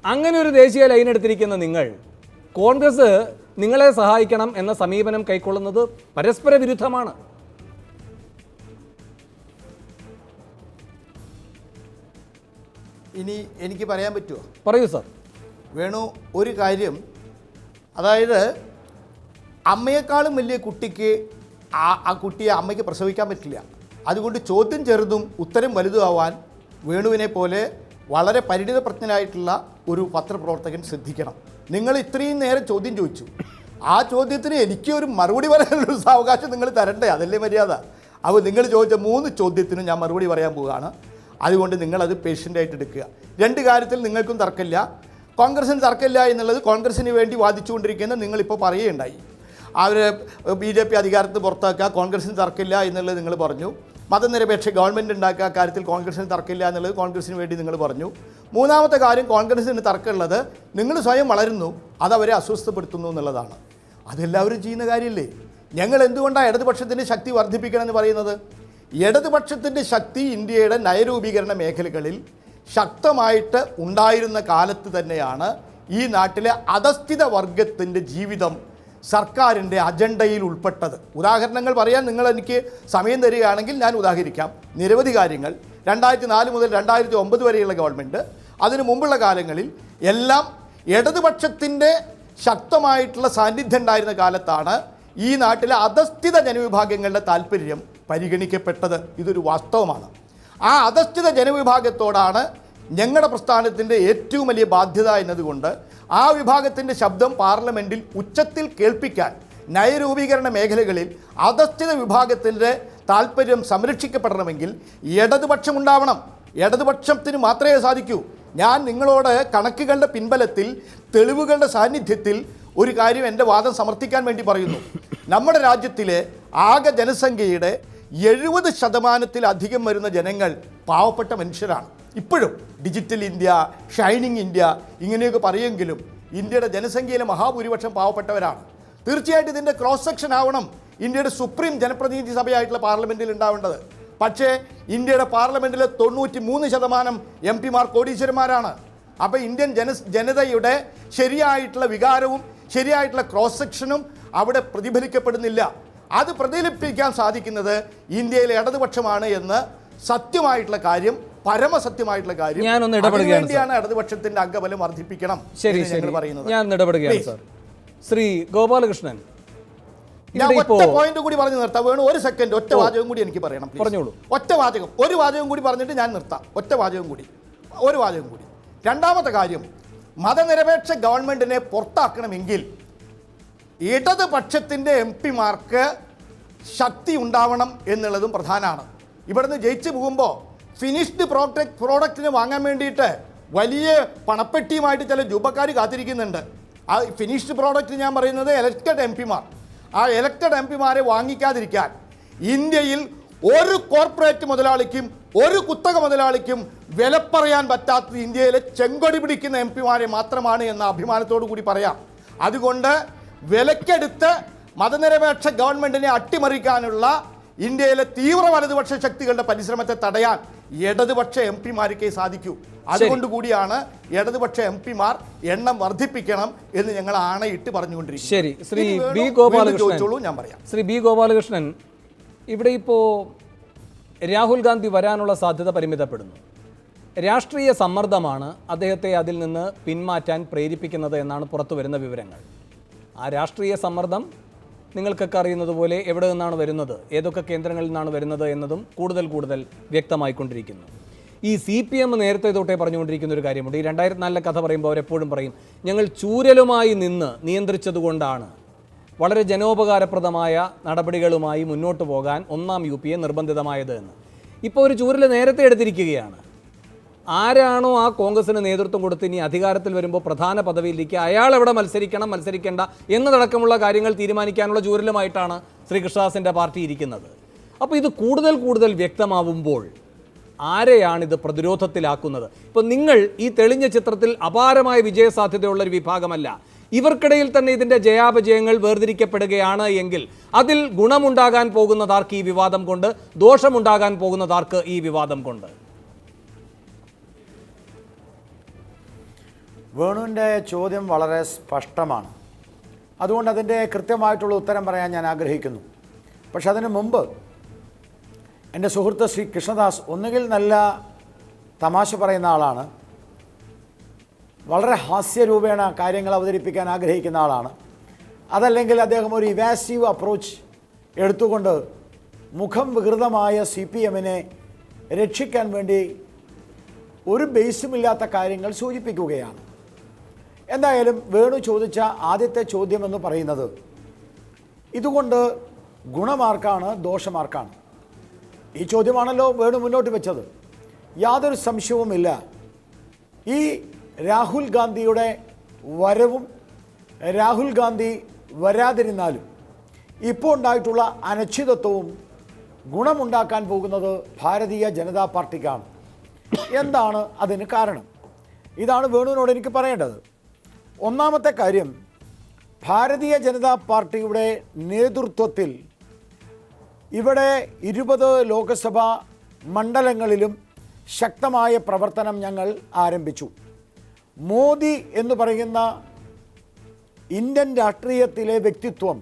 അങ്ങനെ ഒരു ദേശീയ ലൈൻ എടുത്തിരിക്കുന്ന നിങ്ങൾ കോൺഗ്രസ് നിങ്ങളെ സഹായിക്കണം എന്ന സമീപനം കൈക്കൊള്ളുന്നത് പരസ്പര വിരുദ്ധമാണ്. ഇനി എനിക്ക് പറയാൻ പറ്റുമോ? പറയൂ സാർ. വേണു, ഒരു കാര്യം, അതായത് അമ്മയെക്കാളും വലിയ കുട്ടിക്ക് ആ കുട്ടിയെ അമ്മയ്ക്ക് പ്രസവിക്കാൻ പറ്റില്ല. അതുകൊണ്ട് ചോദ്യം ചെറുതും ഉത്തരം വലുതുമാവാൻ വേണുവിനെ പോലെ വളരെ പരിണിതപ്രജ്ഞനായിട്ടുള്ള ഒരു പത്രപ്രവർത്തകൻ ശ്രദ്ധിക്കണം. നിങ്ങൾ ഇത്രയും നേരം ചോദ്യം ചോദിച്ചു. ആ ചോദ്യത്തിന് എനിക്ക് ഒരു മറുപടി പറയാനുള്ള അവകാശം നിങ്ങൾ തരണ്ടേ? അതല്ലേ മര്യാദ? അപ്പോൾ നിങ്ങൾ ചോദിച്ച 3 ചോദ്യത്തിനും ഞാൻ മറുപടി പറയാൻ പോവുകയാണ്. അതുകൊണ്ട് നിങ്ങളത് പേഷ്യൻ്റായിട്ട് എടുക്കുക. 2 കാര്യത്തിൽ നിങ്ങൾക്കും തർക്കമില്ല. കോൺഗ്രസിന് തർക്കമില്ല എന്നുള്ളത് കോൺഗ്രസിന് വേണ്ടി വാദിച്ചുകൊണ്ടിരിക്കുന്ന നിങ്ങളിപ്പോൾ പറയുകയുണ്ടായി. അവർ BJP അധികാരത്തിൽ പുറത്താക്കുക, കോൺഗ്രസിന് തർക്കമില്ല എന്നുള്ളത് നിങ്ങൾ പറഞ്ഞു. മതനിരപേക്ഷ ഗവൺമെൻറ് ഉണ്ടാക്കുക കാര്യത്തിൽ കോൺഗ്രസിന് തർക്കമില്ല എന്നുള്ളത് കോൺഗ്രസിന് വേണ്ടി നിങ്ങൾ പറഞ്ഞു. 3ാമത്തെ കാര്യം കോൺഗ്രസിന് തർക്കമുള്ളത് നിങ്ങൾ സ്വയം വളരുന്നു, അതവരെ അസ്വസ്ഥപ്പെടുത്തുന്നു എന്നുള്ളതാണ്. അതെല്ലാവരും ചെയ്യുന്ന കാര്യമില്ലേ? ഞങ്ങൾ എന്തുകൊണ്ടാണ് ഇടതുപക്ഷത്തിൻ്റെ ശക്തി വർദ്ധിപ്പിക്കണമെന്ന് പറയുന്നത്? ഇടതുപക്ഷത്തിൻ്റെ ശക്തി ഇന്ത്യയുടെ നയരൂപീകരണ മേഖലകളിൽ ശക്തമായിട്ട് ഉണ്ടായിരുന്ന കാലത്ത് തന്നെയാണ് ഈ നാട്ടിലെ അധസ്ഥിത വർഗത്തിൻ്റെ ജീവിതം സർക്കാരിൻ്റെ അജണ്ടയിൽ ഉൾപ്പെട്ടത്. ഉദാഹരണങ്ങൾ പറയാൻ നിങ്ങൾ എനിക്ക് സമയം തരികയാണെങ്കിൽ ഞാൻ ഉദാഹരിക്കാം. നിരവധി കാര്യങ്ങൾ 2004 മുതൽ 2009 വരെയുള്ള ഗവൺമെൻറ്, അതിനു മുമ്പുള്ള കാലങ്ങളിൽ എല്ലാം ഇടതുപക്ഷത്തിൻ്റെ ശക്തമായിട്ടുള്ള സാന്നിധ്യം ഉണ്ടായിരുന്ന കാലത്താണ് ഈ നാട്ടിലെ അധസ്ഥിത ജനവിഭാഗങ്ങളുടെ താല്പര്യം പരിഗണിക്കപ്പെട്ടത്. ഇതൊരു വാസ്തവമാണ്. ആ അധസ്ഥിത ജനവിഭാഗത്തോടാണ് ഞങ്ങളുടെ പ്രസ്ഥാനത്തിൻ്റെ ഏറ്റവും വലിയ ബാധ്യത എന്നതുകൊണ്ട് ആ വിഭാഗത്തിൻ്റെ ശബ്ദം പാർലമെൻറ്റിൽ ഉച്ചത്തിൽ കേൾപ്പിക്കാൻ നയരൂപീകരണ മേഖലകളിൽ അധസ്ഥിത വിഭാഗത്തിൻ്റെ താല്പര്യം സംരക്ഷിക്കപ്പെടണമെങ്കിൽ ഇടതുപക്ഷം ഉണ്ടാവണം. ഇടതുപക്ഷത്തിന് മാത്രമേ സാധിക്കൂ. ഞാൻ നിങ്ങളോട് കണക്കുകളുടെ പിൻബലത്തിൽ, തെളിവുകളുടെ സാന്നിധ്യത്തിൽ ഒരു കാര്യം എൻ്റെ വാദം സമർത്ഥിക്കാൻ വേണ്ടി പറയുന്നു. നമ്മുടെ രാജ്യത്തിലെ ആകെ ജനസംഖ്യയുടെ 70% വരുന്ന ജനങ്ങൾ പാവപ്പെട്ട മനുഷ്യരാണ്. ഇപ്പോഴും ഡിജിറ്റൽ ഇന്ത്യ, ഷൈനിങ് ഇന്ത്യ ഇങ്ങനെയൊക്കെ പറയുമെങ്കിലും ഇന്ത്യയുടെ ജനസംഖ്യയിലെ മഹാഭൂരിപക്ഷം പാവപ്പെട്ടവരാണ്. തീർച്ചയായിട്ടും ഇതിൻ്റെ ക്രോസ് സെക്ഷൻ ആവണം ഇന്ത്യയുടെ സുപ്രീം ജനപ്രതിനിധി സഭയായിട്ടുള്ള പാർലമെൻറ്റിൽ ഉണ്ടാവേണ്ടത്. പക്ഷേ ഇന്ത്യയുടെ പാർലമെൻറ്റിലെ 93% MP-മാർ കോടീശ്വരന്മാരാണ്. അപ്പോൾ ഇന്ത്യൻ ജനതയുടെ ശരിയായിട്ടുള്ള വികാരവും ശരിയായിട്ടുള്ള ക്രോസ് സെക്ഷനും അവിടെ പ്രതിഫലിക്കപ്പെടുന്നില്ല. അത് പ്രതിഫലിപ്പിക്കാൻ സാധിക്കുന്നത് ഇന്ത്യയിലെ ഇടതുപക്ഷമാണ് എന്ന് സത്യമായിട്ടുള്ള കാര്യം, പരമസത്യമായിട്ടുള്ള കാര്യം. അതിനുവേണ്ടിയാണ് ഇടതുപക്ഷത്തിന്റെ അംഗബലം വർദ്ധിപ്പിക്കണം. ശരി, ഞാൻ ഇടപെടുകയാണ് സാർ. ശ്രീ ഗോപാലകൃഷ്ണൻ, ഞാൻ ഒറ്റ പോയിന്റ് കൂടി പറഞ്ഞു നിർത്താം. വേണം ഒരു സെക്കൻഡ്, ഒറ്റ വാചകം കൂടി എനിക്ക് പറയണം. പറഞ്ഞോളൂ. ഒറ്റ വാചകം, ഒരു വാചകം കൂടി പറഞ്ഞിട്ട് ഞാൻ നിർത്താം. ഒറ്റ വാചകം കൂടി, ഒരു വാചകം കൂടി. രണ്ടാമത്തെ കാര്യം, മതനിരപേക്ഷ ഗവൺമെന്റിനെ പുറത്താക്കണമെങ്കിൽ ഇടതുപക്ഷത്തിൻ്റെ MP-മാർക്ക് ശക്തി ഉണ്ടാവണം എന്നുള്ളതും പ്രധാനമാണ്. ഇവിടുന്ന് ജയിച്ചു പോകുമ്പോൾ ഫിനിഷ്ഡ് പ്രോഡക്റ്റിന് വാങ്ങാൻ വേണ്ടിയിട്ട് വലിയ പണപ്പെട്ടിയുമായിട്ട് ചില ജൂബക്കാർ കാത്തിരിക്കുന്നുണ്ട്. ആ ഫിനിഷ്ഡ് പ്രോഡക്റ്റ് ഞാൻ പറയുന്നത് എലക്റ്റഡ് MP-മാർ. ആ എലക്റ്റഡ് MP-മാരെ വാങ്ങിക്കാതിരിക്കാൻ ഇന്ത്യയിൽ ഒരു കോർപ്പറേറ്റ് മുതലാളിക്കും ഒരു കുത്തക മുതലാളിക്കും വില പറയാൻ പറ്റാത്തത് ഇന്ത്യയിലെ ചെങ്കൊടി പിടിക്കുന്ന MP-മാരെ മാത്രമാണ് എന്ന അഭിമാനത്തോടു കൂടി പറയാം. അതുകൊണ്ട് വിലക്കെടുത്ത് മതനിരപേക്ഷ ഗവൺമെന്റിനെ അട്ടിമറിക്കാനുള്ള ഇന്ത്യയിലെ തീവ്ര വലതുപക്ഷ ശക്തികളുടെ പരിശ്രമത്തെ തടയാൻ ഇടതുപക്ഷ MP-മാർക്കേ സാധിക്കൂ. അതുകൊണ്ട് കൂടിയാണ് ഇടതുപക്ഷ MP-മാർ എണ്ണം വർദ്ധിപ്പിക്കണം എന്ന് ഞങ്ങൾ ആണയിട്ട് പറഞ്ഞുകൊണ്ടിരിക്കുന്നത്. ശരി, ശ്രീ ബി ഗോപാലകൃഷ്ണൻ, ഞാൻ പറയാം. ശ്രീ ബി ഗോപാലകൃഷ്ണൻ, ഇവിടെ ഇപ്പോൾ രാഹുൽ ഗാന്ധി വരാനുള്ള സാധ്യത പരിമിതപ്പെടുന്നു. രാഷ്ട്രീയ സമ്മർദ്ദമാണ് അദ്ദേഹത്തെ അതിൽ നിന്ന് പിന്മാറ്റാൻ പ്രേരിപ്പിക്കുന്നത് എന്നാണ് പുറത്തു വരുന്ന വിവരങ്ങൾ. ആ രാഷ്ട്രീയ സമ്മർദ്ദം നിങ്ങൾക്കൊക്കെ അറിയുന്നത് പോലെ എവിടെ നിന്നാണ് വരുന്നത്, ഏതൊക്കെ കേന്ദ്രങ്ങളിൽ നിന്നാണ് വരുന്നത് എന്നതും കൂടുതൽ വ്യക്തമായിക്കൊണ്ടിരിക്കുന്നു. ഈ CPM നേരത്തെ തൊട്ടേ പറഞ്ഞുകൊണ്ടിരിക്കുന്ന ഒരു കാര്യമുണ്ട്. ഈ 2004 കഥ പറയുമ്പോൾ അവരെപ്പോഴും പറയും, ഞങ്ങൾ ചൂരലുമായി നിന്ന് നിയന്ത്രിച്ചതുകൊണ്ടാണ് വളരെ ജനോപകാരപ്രദമായ നടപടികളുമായി മുന്നോട്ട് പോകാൻ 1-ാം UPA നിർബന്ധിതമായത് എന്ന്. ഇപ്പോൾ ഒരു ചൂരൽ നേരത്തെ എടുത്തിരിക്കുകയാണ്. ആരാണോ ആ കോൺഗ്രസിന് നേതൃത്വം കൊടുത്ത് ഇനി അധികാരത്തിൽ വരുമ്പോൾ പ്രധാന പദവിയിലേക്ക് അയാൾ എവിടെ മത്സരിക്കേണ്ട എന്നതടക്കമുള്ള കാര്യങ്ങൾ തീരുമാനിക്കാനുള്ള ചൂരലുമായിട്ടാണ് ശ്രീ കൃഷ്ണദാസിൻ്റെ പാർട്ടി ഇരിക്കുന്നത്. അപ്പോൾ ഇത് കൂടുതൽ വ്യക്തമാവുമ്പോൾ ആരെയാണിത് പ്രതിരോധത്തിലാക്കുന്നത്? ഇപ്പോൾ നിങ്ങൾ ഈ തെളിഞ്ഞ ചിത്രത്തിൽ അപാരമായ വിജയസാധ്യതയുള്ള ഒരു വിഭാഗമല്ല. ഇവർക്കിടയിൽ തന്നെ ഇതിൻ്റെ ജയാപജയങ്ങൾ വേർതിരിക്കപ്പെടുകയാണ് എങ്കിൽ അതിൽ ഗുണമുണ്ടാകാൻ പോകുന്നതാർക്ക് ഈ വിവാദം കൊണ്ട്, ദോഷമുണ്ടാകാൻ പോകുന്നതാർക്ക് ഈ വിവാദം കൊണ്ട്? വേണുവിൻ്റെ ചോദ്യം വളരെ സ്പഷ്ടമാണ്. അതുകൊണ്ട് അതിൻ്റെ കൃത്യമായിട്ടുള്ള ഉത്തരം പറയാൻ ഞാൻ ആഗ്രഹിക്കുന്നു. പക്ഷെ അതിനു മുമ്പ് എൻ്റെ സുഹൃത്ത് ശ്രീ കൃഷ്ണദാസ് ഒന്നുകിൽ നല്ല തമാശ പറയുന്ന ആളാണ്, വളരെ ഹാസ്യരൂപേണ കാര്യങ്ങൾ അവതരിപ്പിക്കാൻ ആഗ്രഹിക്കുന്ന ആളാണ്, അതല്ലെങ്കിൽ അദ്ദേഹം ഒരു ഇവാസീവ് അപ്രോച്ച് എടുത്തുകൊണ്ട് മുഖം വികൃതമായ CPM-നെ രക്ഷിക്കാൻ വേണ്ടി ഒരു ബേസുമില്ലാത്ത കാര്യങ്ങൾ സൂചിപ്പിക്കുകയാണ്. എന്തായാലും വേണു ചോദിച്ച ആദ്യത്തെ ചോദ്യം എന്ന് പറയുന്നത് ഇതുകൊണ്ട് ഗുണമാർക്കാണ് ദോഷമാർക്കാണ്? ഈ ചോദ്യമാണല്ലോ വേണു മുന്നോട്ട് വെച്ചത്. യാതൊരു സംശയവുമില്ല, ഈ രാഹുൽ ഗാന്ധിയുടെ വരവും രാഹുൽ ഗാന്ധി വരാതിരുന്നാലും ഇപ്പോൾ ഉണ്ടായിട്ടുള്ള അനിശ്ചിതത്വവും ഗുണമുണ്ടാക്കാൻ പോകുന്നത് ഭാരതീയ ജനതാ പാർട്ടിക്കാണ്. എന്താണ് അതിന് കാരണം? ഇതാണ് വേണുവിനോട് എനിക്ക് പറയേണ്ടത്. ഒന്നാമത്തെ കാര്യം, ഭാരതീയ ജനതാ പാർട്ടിയുടെ നേതൃത്വത്തിൽ ഇവിടെ 20 ലോക്സഭാ മണ്ഡലങ്ങളിലും ശക്തമായ പ്രവർത്തനം ഞങ്ങൾ ആരംഭിച്ചു. മോദി എന്ന് പറയുന്ന ഇന്ത്യൻ രാഷ്ട്രീയത്തിലെ വ്യക്തിത്വം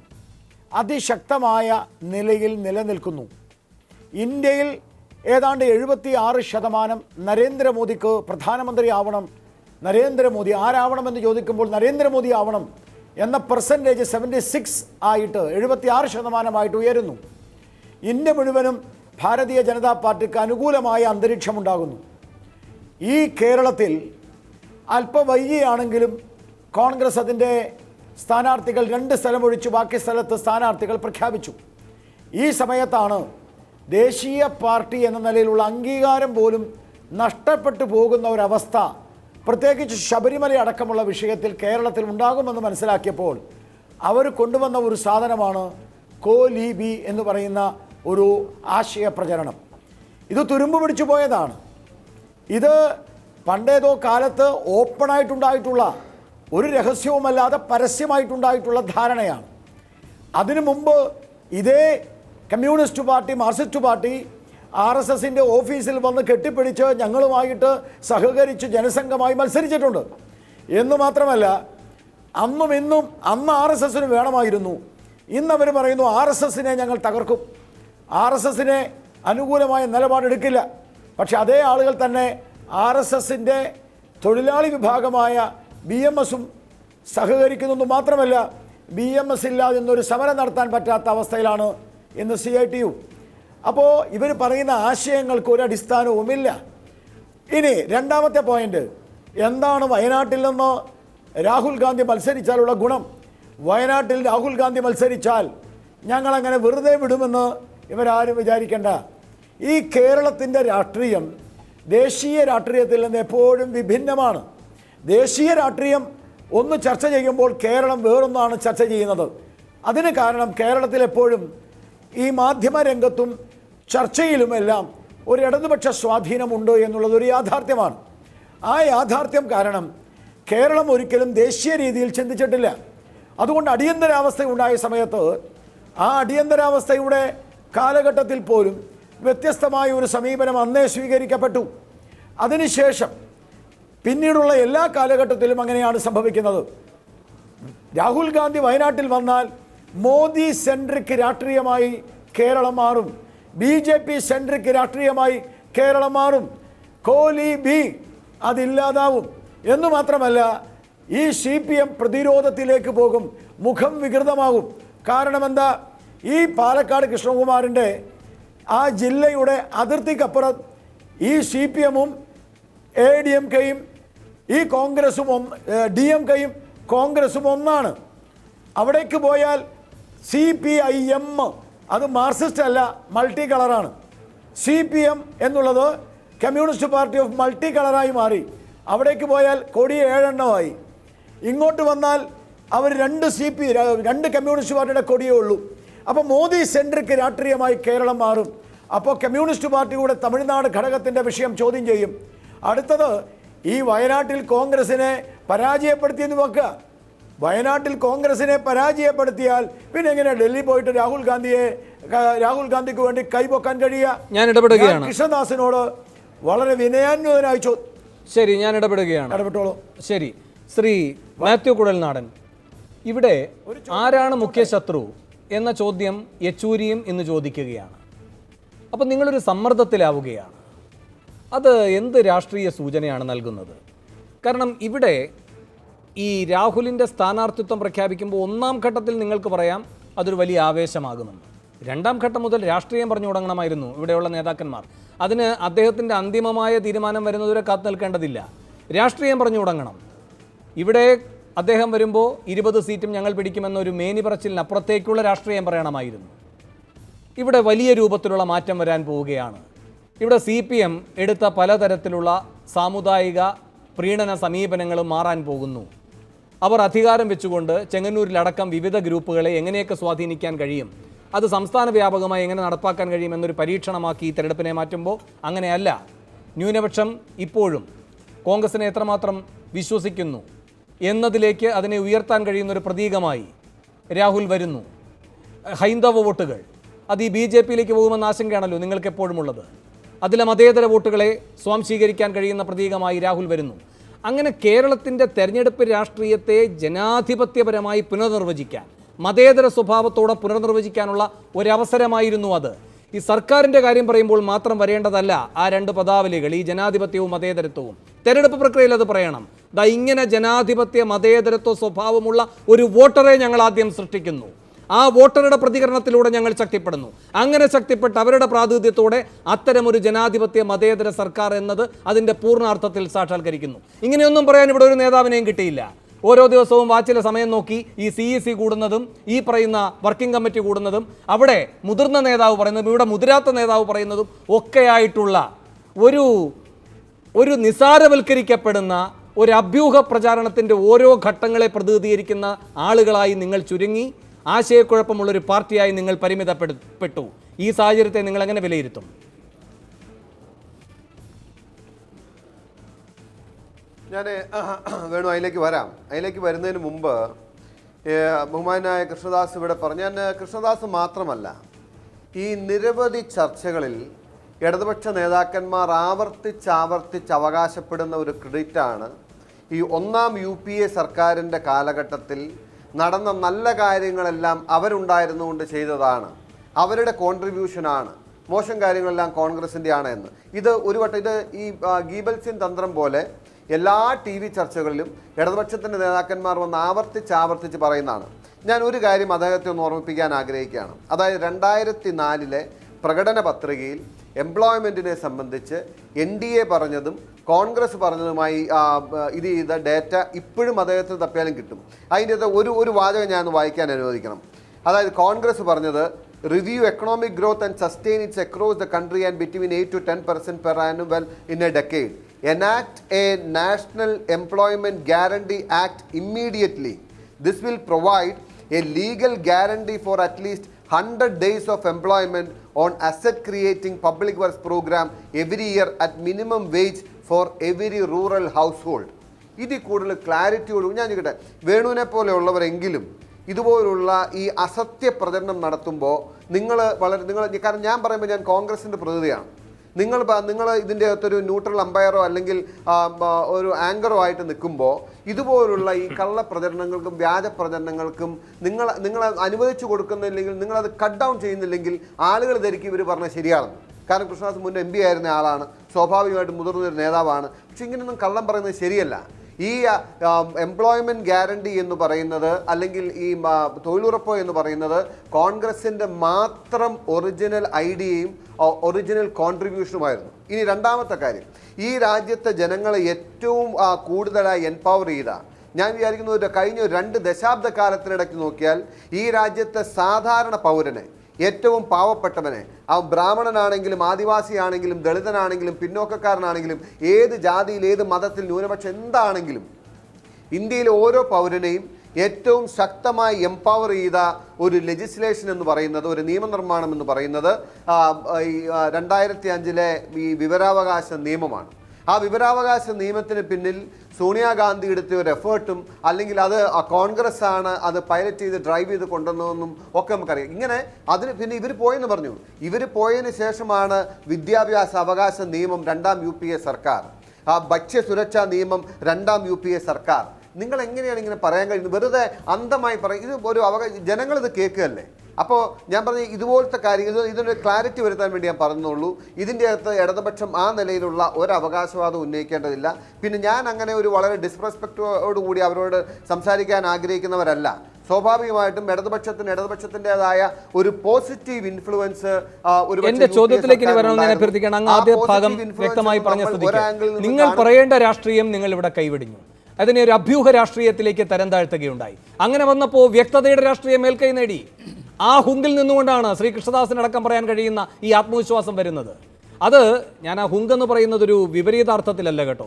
അതിശക്തമായ നിലയിൽ നിലനിൽക്കുന്നു. ഇന്ത്യയിൽ ഏതാണ്ട് 76% നരേന്ദ്രമോദിക്ക് പ്രധാനമന്ത്രി ആവണം, നരേന്ദ്രമോദി ആരാവണമെന്ന് ചോദിക്കുമ്പോൾ നരേന്ദ്രമോദി ആവണം എന്ന പെർസെൻറ്റേജ് 76 ആയിട്ട് 76% ഉയരുന്നു. ഇന്ത്യ മുഴുവനും ഭാരതീയ ജനതാ പാർട്ടിക്ക് അനുകൂലമായ അന്തരീക്ഷമുണ്ടാകുന്നു. ഈ കേരളത്തിൽ അല്പവൈകിയാണെങ്കിലും കോൺഗ്രസ് അതിൻ്റെ സ്ഥാനാർത്ഥികൾ 2 സ്ഥലം ഒഴിച്ചു ബാക്കി സ്ഥലത്ത് സ്ഥാനാർത്ഥികൾ പ്രഖ്യാപിച്ചു. ഈ സമയത്താണ് ദേശീയ പാർട്ടി എന്ന നിലയിലുള്ള അംഗീകാരം പോലും നഷ്ടപ്പെട്ടു പോകുന്ന ഒരവസ്ഥ, പ്രത്യേകിച്ച് ശബരിമല അടക്കമുള്ള വിഷയത്തിൽ കേരളത്തിൽ ഉണ്ടാകുമെന്ന് മനസ്സിലാക്കിയപ്പോൾ അവർ കൊണ്ടുവന്ന ഒരു സാധനമാണ് കോലീബി എന്ന് പറയുന്ന ഒരു ആശയ പ്രചരണം. ഇത് തുരുമ്പ് പിടിച്ചു പോയതാണ്. ഇത് പണ്ടേതോ കാലത്ത് ഓപ്പണായിട്ടുണ്ടായിട്ടുള്ള ഒരു രഹസ്യവുമല്ലാതെ പരസ്യമായിട്ടുണ്ടായിട്ടുള്ള ധാരണയാണ്. അതിനു മുമ്പ് ഇതേ കമ്മ്യൂണിസ്റ്റ് പാർട്ടി, മാർക്സിസ്റ്റ് പാർട്ടി RSSൻ്റെ ഓഫീസിൽ വന്ന് കെട്ടിപ്പിടിച്ച് ഞങ്ങളുമായിട്ട് സഹകരിച്ച് ജനസംഘമായി മത്സരിച്ചിട്ടുണ്ട്. എന്ന് മാത്രമല്ല, അന്നും ഇന്നും അന്ന് RSSന് വേണമായിരുന്നു. ഇന്നവർ പറയുന്നു RSSനെ ഞങ്ങൾ തകർക്കും, RSSനെ അനുകൂലമായ നിലപാടെടുക്കില്ല. പക്ഷെ അതേ ആളുകൾ തന്നെ RSSൻ്റെ തൊഴിലാളി വിഭാഗമായ BMSഉം സഹകരിക്കുന്നു. മാത്രമല്ല, BMS ഇല്ലാതെ ഇന്നൊരു സമരം നടത്താൻ പറ്റാത്ത അവസ്ഥയിലാണ് ഇന്ന് CITU. അപ്പോൾ ഇവർ പറയുന്ന ആശയങ്ങൾക്ക് ഒരു അടിസ്ഥാനവുമില്ല. ഇനി രണ്ടാമത്തെ പോയിന്റ് എന്താണ്? വയനാട്ടിൽ നിന്ന് രാഹുൽ ഗാന്ധി മത്സരിച്ചാലുള്ള ഗുണം. വയനാട്ടിൽ രാഹുൽ ഗാന്ധി മത്സരിച്ചാൽ ഞങ്ങളങ്ങനെ വെറുതെ വിടുമെന്ന് ഇവരാരും വിചാരിക്കേണ്ട. ഈ കേരളത്തിൻ്റെ രാഷ്ട്രീയം ദേശീയ രാഷ്ട്രീയത്തിൽ നിന്ന് എപ്പോഴും വിഭിന്നമാണ്. ദേശീയ രാഷ്ട്രീയം ഒന്ന് ചർച്ച ചെയ്യുമ്പോൾ കേരളം വേറൊന്നാണ് ചർച്ച ചെയ്യുന്നത്. അതിന് കാരണം കേരളത്തിൽ എപ്പോഴും ഈ മാധ്യമരംഗത്തും ചർച്ചയിലുമെല്ലാം ഒരു ഇടതുപക്ഷ സ്വാധീനമുണ്ട് എന്നുള്ളത് ഒരു യാഥാർത്ഥ്യമാണ്. ആ യാഥാർത്ഥ്യം കാരണം കേരളം ഒരിക്കലും ദേശീയ രീതിയിൽ ചിന്തിച്ചിട്ടില്ല. അതുകൊണ്ട് അടിയന്തരാവസ്ഥ ഉണ്ടായ സമയത്ത് ആ അടിയന്തരാവസ്ഥയുടെ കാലഘട്ടത്തിൽ പോലും വ്യത്യസ്തമായ ഒരു സമീപനം അന്നേ സ്വീകരിക്കപ്പെട്ടു. അതിനുശേഷം പിന്നീടുള്ള എല്ലാ കാലഘട്ടത്തിലും അങ്ങനെയാണ് സംഭവിക്കുന്നത്. രാഹുൽ ഗാന്ധി വയനാട്ടിൽ വന്നാൽ മോദി സെൻട്രിക് രാഷ്ട്രീയമായി കേരളം മാറും, BJP സെൻട്രിക് രാഷ്ട്രീയമായി കേരളം മാറും, കോലീബി അതില്ലാതാവും. എന്നു മാത്രമല്ല, ഈ CPM പ്രതിരോധത്തിലേക്ക് പോകും, മുഖം വികൃതമാകും. കാരണം എന്താ? ഈ പാലക്കാട് കൃഷ്ണകുമാറിൻ്റെ ആ ജില്ലയുടെ അതിർത്തിക്കപ്പുറം ഈ CPMഉം ADMKയും ഈ കോൺഗ്രസും DMKയും കോൺഗ്രസും ഒന്നാണ്. അവിടേക്ക് പോയാൽ CPIM അത് മാർക്സിസ്റ്റ് അല്ല, മൾട്ടി കളറാണ്. CPM എന്നുള്ളത് കമ്മ്യൂണിസ്റ്റ് പാർട്ടി ഓഫ് മൾട്ടി കളറായി മാറി. അവിടേക്ക് പോയാൽ കൊടി 7 എണ്ണമായി. ഇങ്ങോട്ട് വന്നാൽ അവർ 2 കമ്മ്യൂണിസ്റ്റ് പാർട്ടിയുടെ കൊടിയേ ഉള്ളൂ. അപ്പോൾ മോദി സെൻട്രിക് രാഷ്ട്രീയമായി കേരളം മാറും. അപ്പോൾ കമ്മ്യൂണിസ്റ്റ് പാർട്ടിയുടെ തമിഴ്നാട് ഘടകത്തിൻ്റെ വിഷയം ചോദ്യം ചെയ്യും. അടുത്തത് ഈ വയനാട്ടിൽ കോൺഗ്രസിനെ പരാജയപ്പെടുത്തിയെന്ന് വെക്കുക. വയനാട്ടിൽ കോൺഗ്രസിനെ പരാജയപ്പെടുത്തിയാൽ പിന്നെ എങ്ങനെ ഡൽഹി പോയിട്ട് രാഹുൽ ഗാന്ധിക്ക് വേണ്ടി കൈപൊക്കാൻ കഴിയുക? ഞാൻ ഇടപെടുകയാണ്. കൃഷ്ണദാസിനോട് വളരെ വിനയാന്വിതനായി ശരി, ഞാൻ ഇടപെടുകയാണ്. ഇടപെട്ടോളൂ. ശരി, ശ്രീ മാത്യു കുഴൽനാടൻ, ഇവിടെ ആരാണ് മുഖ്യ ശത്രു എന്ന ചോദ്യം യെച്ചൂരിയും ഇന്ന് ചോദിക്കുകയാണ്. അപ്പം നിങ്ങളൊരു സമ്മർദ്ദത്തിലാവുകയാണ്. അത് എന്ത് രാഷ്ട്രീയ സൂചനയാണ് നൽകുന്നത്? കാരണം ഇവിടെ ഈ രാഹുലിൻ്റെ സ്ഥാനാർത്ഥിത്വം പ്രഖ്യാപിക്കുമ്പോൾ 1ാം ഘട്ടത്തിൽ നിങ്ങൾക്ക് പറയാം അതൊരു വലിയ ആവേശമാകുമെന്ന്. 2ാം ഘട്ടം മുതൽ രാഷ്ട്രീയം പറഞ്ഞു തുടങ്ങണമായിരുന്നു ഇവിടെയുള്ള നേതാക്കന്മാർ. അതിന് അദ്ദേഹത്തിൻ്റെ അന്തിമമായ തീരുമാനം വരുന്നതുവരെ കാത്തു നിൽക്കേണ്ടതില്ല. രാഷ്ട്രീയം പറഞ്ഞു തുടങ്ങണം. ഇവിടെ അദ്ദേഹം വരുമ്പോൾ 20 സീറ്റും ഞങ്ങൾ പിടിക്കുമെന്നൊരു മേനി പറച്ചിലിനപ്പുറത്തേക്കുള്ള രാഷ്ട്രീയം പറയണമായിരുന്നു. ഇവിടെ വലിയ രൂപത്തിലുള്ള മാറ്റം വരാൻ പോവുകയാണ്. ഇവിടെ CPM എടുത്ത പലതരത്തിലുള്ള സാമുദായിക പ്രീണന സമീപനങ്ങളും മാറാൻ പോകുന്നു. അവർ അധികാരം വെച്ചുകൊണ്ട് ചെങ്ങന്നൂരിലടക്കം വിവിധ ഗ്രൂപ്പുകളെ എങ്ങനെയൊക്കെ സ്വാധീനിക്കാൻ കഴിയും, അത് സംസ്ഥാന വ്യാപകമായി എങ്ങനെ നടപ്പാക്കാൻ കഴിയുമെന്നൊരു പരീക്ഷണമാക്കി ഈ തെരഞ്ഞെടുപ്പിനെ മാറ്റുമ്പോൾ അങ്ങനെയല്ല. ന്യൂനപക്ഷം ഇപ്പോഴും കോൺഗ്രസിനെ എത്രമാത്രം വിശ്വസിക്കുന്നു എന്നതിലേക്ക് അതിനെ ഉയർത്താൻ കഴിയുന്നൊരു പ്രതീകമായി രാഹുൽ വരുന്നു. ഹൈന്ദവ വോട്ടുകൾ അത് ഈ BJPയിലേക്ക് പോകുമെന്ന ആശങ്കയാണല്ലോ നിങ്ങൾക്ക് എപ്പോഴും ഉള്ളത്. അതിലെ മതേതര വോട്ടുകളെ സ്വാംശീകരിക്കാൻ കഴിയുന്ന പ്രതീകമായി രാഹുൽ വരുന്നു. അങ്ങനെ കേരളത്തിൻ്റെ തെരഞ്ഞെടുപ്പ് രാഷ്ട്രീയത്തെ ജനാധിപത്യപരമായി പുനർനിർവചിക്കാൻ, മതേതര സ്വഭാവത്തോടെ പുനർനിർവചിക്കാനുള്ള ഒരവസരമായിരുന്നു അത്. ഈ സർക്കാരിൻ്റെ കാര്യം പറയുമ്പോൾ മാത്രം വരേണ്ടതല്ല ആ രണ്ട് പദാവലികൾ, ഈ ജനാധിപത്യവും മതേതരത്വവും. തെരഞ്ഞെടുപ്പ് പ്രക്രിയയിൽ അത് പറയണം. ഇങ്ങനെ ജനാധിപത്യ മതേതരത്വ സ്വഭാവമുള്ള ഒരു വോട്ടറെ ഞങ്ങൾ ആദ്യം സൃഷ്ടിക്കുന്നു, ആ വോട്ടറുടെ പ്രതികരണത്തിലൂടെ ഞങ്ങൾ ശക്തിപ്പെടുന്നു. അങ്ങനെ ശക്തിപ്പെട്ട് അവരുടെ പ്രാതിനിധ്യത്തോടെ അത്തരമൊരു ജനാധിപത്യ മതേതര സർക്കാർ എന്നത് അതിൻ്റെ പൂർണ്ണാർത്ഥത്തിൽ സാക്ഷാത്കരിക്കുന്നു. ഇങ്ങനെയൊന്നും പറയാൻ ഇവിടെ ഒരു നേതാവിനെയും കിട്ടിയില്ല. ഓരോ ദിവസവും വാച്ചിലെ സമയം നോക്കി ഈ CEC കൂടുന്നതും ഈ പറയുന്ന വർക്കിംഗ് കമ്മിറ്റി കൂടുന്നതും അവിടെ മുതിർന്ന നേതാവ് പറയുന്നതും ഇവിടെ മുതിരാത്ത നേതാവ് പറയുന്നതും ഒക്കെയായിട്ടുള്ള ഒരു നിസാരവൽക്കരിക്കപ്പെടുന്ന ഒരു അഭ്യൂഹ പ്രചാരണത്തിൻ്റെ ഓരോ ഘട്ടങ്ങളെ പ്രതിനിധീകരിക്കുന്ന ആളുകളായി നിങ്ങൾ ചുരുങ്ങി ആശയക്കുഴപ്പമുള്ളൊരു പാർട്ടിയായി നിങ്ങൾ പരിമിതപ്പെട്ടു. ഈ സാഹചര്യത്തെ നിങ്ങൾ എങ്ങനെ വിലയിരുത്തും? ഞാൻ വേണു അതിലേക്ക് വരാം. അതിലേക്ക് വരുന്നതിന് മുമ്പ് ബഹുമാനായ കൃഷ്ണദാസ് ഇവിടെ പറഞ്ഞു. ഞാൻ കൃഷ്ണദാസ് മാത്രമല്ല, ഈ നിരവധി ചർച്ചകളിൽ ഇടതുപക്ഷ നേതാക്കന്മാർ ആവർത്തിച്ച് അവകാശപ്പെടുന്ന ഒരു ക്രെഡിറ്റാണ് ഈ ഒന്നാം UPA സർക്കാരിൻ്റെ കാലഘട്ടത്തിൽ നടന്ന നല്ല കാര്യങ്ങളെല്ലാം അവരുണ്ടായിരുന്നുകൊണ്ട് ചെയ്തതാണ്, അവരുടെ കോൺട്രിബ്യൂഷനാണ്, മോശം കാര്യങ്ങളെല്ലാം കോൺഗ്രസിൻ്റെ ആണ് എന്ന്. ഇത് ഒരു വട്ടം ഇത് ഈ ഗീബൽസിൻ തന്ത്രം പോലെ എല്ലാ TV ചർച്ചകളിലും ഇടതുപക്ഷത്തിൻ്റെ നേതാക്കന്മാർ വന്ന് ആവർത്തിച്ച് പറയുന്നതാണ്. ഞാൻ ഒരു കാര്യം അദ്ദേഹത്തെ ഒന്ന് ഓർമ്മിപ്പിക്കാൻ ആഗ്രഹിക്കുകയാണ്. അതായത് 2004 പ്രകടന പത്രികയിൽ എംപ്ലോയ്മെൻറ്റിനെ സംബന്ധിച്ച് NDA പറഞ്ഞതും കോൺഗ്രസ് പറഞ്ഞതുമായി ഇത് ചെയ്ത ഡേറ്റ ഇപ്പോഴും അദ്ദേഹത്തിന് തപ്പിയാലും കിട്ടും. അതിൻ്റെ ഒരു വാചകം ഞാൻ വായിക്കാൻ അനുവദിക്കണം. അതായത് കോൺഗ്രസ് പറഞ്ഞത്, review economic growth and sustain it's across the country and between 8 to 10% per annum well in a decade. Enact a National Employment Guarantee Act immediately. This will provide a legal guarantee for at least 100 days of employment on asset creating public works program every year at minimum wage for every rural household. ഇതിൽ കൂടുതൽ ക്ലാരിറ്റിയോട് ഞാൻ ചോദിക്കട്ടെ, വേണുവിനെ പോലെയുള്ളവരെങ്കിലും ഇതുപോലുള്ള ഈ അസത്യ പ്രചരണം നടത്തുമ്പോൾ നിങ്ങൾ കാരണം ഞാൻ പറയുമ്പോൾ ഞാൻ കോൺഗ്രസിൻ്റെ പ്രതിനിധിയാണ്. നിങ്ങൾ ഇതിൻ്റെ അകത്തൊരു ന്യൂട്രൽ അമ്പയറോ അല്ലെങ്കിൽ ഒരു ആങ്കറോ ആയിട്ട് നിൽക്കുമ്പോൾ ഇതുപോലുള്ള ഈ കള്ള പ്രചരണങ്ങൾക്കും വ്യാജ പ്രചരണങ്ങൾക്കും നിങ്ങൾ അനുവദിച്ചു കൊടുക്കുന്നില്ലെങ്കിൽ, നിങ്ങളത് കട്ട് ഡൗൺ ചെയ്യുന്നില്ലെങ്കിൽ ആളുകൾ ധരിക്കും ഇവർ പറഞ്ഞാൽ ശരിയാണെന്ന്. കാരണം കൃഷ്ണദാസ് മുൻ MP ആയിരുന്ന ആളാണ്, സ്വാഭാവികമായിട്ടും മുതിർന്നൊരു നേതാവാണ്. പക്ഷെ ഇങ്ങനെയൊന്നും കള്ളം പറയുന്നത് ശരിയല്ല. ഈ എംപ്ലോയ്മെൻറ്റ് ഗ്യാരണ്ടി എന്ന് പറയുന്നത് അല്ലെങ്കിൽ ഈ തൊഴിലുറപ്പ് എന്ന് പറയുന്നത് കോൺഗ്രസിൻ്റെ മാത്രം ഒറിജിനൽ ഐഡിയയും ഒറിജിനൽ കോൺട്രിബ്യൂഷനുമായിരുന്നു. ഇനി രണ്ടാമത്തെ കാര്യം, ഈ രാജ്യത്തെ ജനങ്ങളെ ഏറ്റവും കൂടുതലായി എംപവർ ചെയ്ത, ഞാൻ വിചാരിക്കുന്നത് കഴിഞ്ഞ 2 ദശാബ്ദ കാലത്തിനിടയ്ക്ക് നോക്കിയാൽ ഈ രാജ്യത്തെ സാധാരണ പൗരനെ, ഏറ്റവും പാവപ്പെട്ടവനെ, ബ്രാഹ്മണനാണെങ്കിലും ആദിവാസിയാണെങ്കിലും ദളിതനാണെങ്കിലും പിന്നോക്കക്കാരനാണെങ്കിലും ഏത് ജാതിയിൽ ഏത് മതത്തിൽ ന്യൂനപക്ഷം എന്താണെങ്കിലും ഇന്ത്യയിലെ ഓരോ പൗരനെയും ഏറ്റവും ശക്തമായി എംപവർ ചെയ്ത ഒരു ലെജിസ്ലേഷൻ എന്ന് പറയുന്നത്, ഒരു നിയമനിർമ്മാണം എന്ന് പറയുന്നത് 2005 ഈ വിവരാവകാശ നിയമമാണ്. ആ വിവരാവകാശ നിയമത്തിന് പിന്നിൽ സോണിയാഗാന്ധി എടുത്ത ഒരു എഫേർട്ടും അല്ലെങ്കിൽ അത് കോൺഗ്രസ് ആണ് അത് പൈലറ്റ് ചെയ്ത് ഡ്രൈവ് ചെയ്ത് കൊണ്ടുവന്നതെന്നും ഒക്കെ നമുക്കറിയാം. ഇങ്ങനെ അതിന് പിന്നെ ഇവർ പോയെന്ന് പറഞ്ഞു. ഇവർ പോയതിന് ശേഷമാണ് വിദ്യാഭ്യാസ അവകാശ നിയമം 2ാം UPA സർക്കാർ, ഭക്ഷ്യസുരക്ഷാ നിയമം 2ാം UPA സർക്കാർ. നിങ്ങൾ എങ്ങനെയാണ് ഇങ്ങനെ പറയാൻ കഴിയുന്നത്? വെറുതെ അന്ധമായി പറയും. ഇത് ഒരു ജനങ്ങളിത് കേൾക്കുകയല്ലേ. അപ്പോൾ ഞാൻ പറഞ്ഞ ഇതുപോലത്തെ കാര്യങ്ങൾ ഇതിനൊരു ക്ലാരിറ്റി വരുത്താൻ വേണ്ടി ഞാൻ പറഞ്ഞുള്ളൂ. ഇതിൻ്റെ അകത്ത് ഇടതുപക്ഷം ആ നിലയിലുള്ള ഒരു അവകാശവാദം ഉന്നയിക്കേണ്ടതില്ല. പിന്നെ ഞാൻ അങ്ങനെ ഒരു വളരെ ഡിസ്റെസ്പെക്റ്റോടുകൂടി അവരോട് സംസാരിക്കാൻ ആഗ്രഹിക്കുന്നവരല്ല. സ്വാഭാവികമായിട്ടും ഇടതുപക്ഷത്തിൻ്റെതായ ഒരു പോസിറ്റീവ് ഇൻഫ്ലുവൻസ് എന്റെ ചോദ്യത്തിലേക്ക് വരണമെന്ന് ഞാൻ അഭ്യർത്ഥിക്കണം. അങ്ങ് ആദ്യ ഭാഗം വ്യക്തമായി പറഞ്ഞ സ്ഥിതിക്ക് നിങ്ങൾ പറയേണ്ട രാഷ്ട്രീയം നിങ്ങൾ ഇവിടെ കൈവിടിഞ്ഞു. അതിനെ ഒരു അഭ്യൂഹ രാഷ്ട്രീയത്തിലേക്ക് തരം താഴ്ത്തുകയുണ്ടായി. അങ്ങനെ വന്നപ്പോൾ വ്യക്തതയുടെ രാഷ്ട്രീയം മേൽക്കൈ നേടി. ആ ഹുങ്കിൽ നിന്നുകൊണ്ടാണ് ശ്രീ കൃഷ്ണദാസിനടക്കം പറയാൻ കഴിയുന്ന ഈ ആത്മവിശ്വാസം വരുന്നത്. അത് ഞാൻ ആ ഹുങ്ക് എന്ന് പറയുന്നത് ഒരു വിപരീതാർത്ഥത്തിലല്ല കേട്ടോ.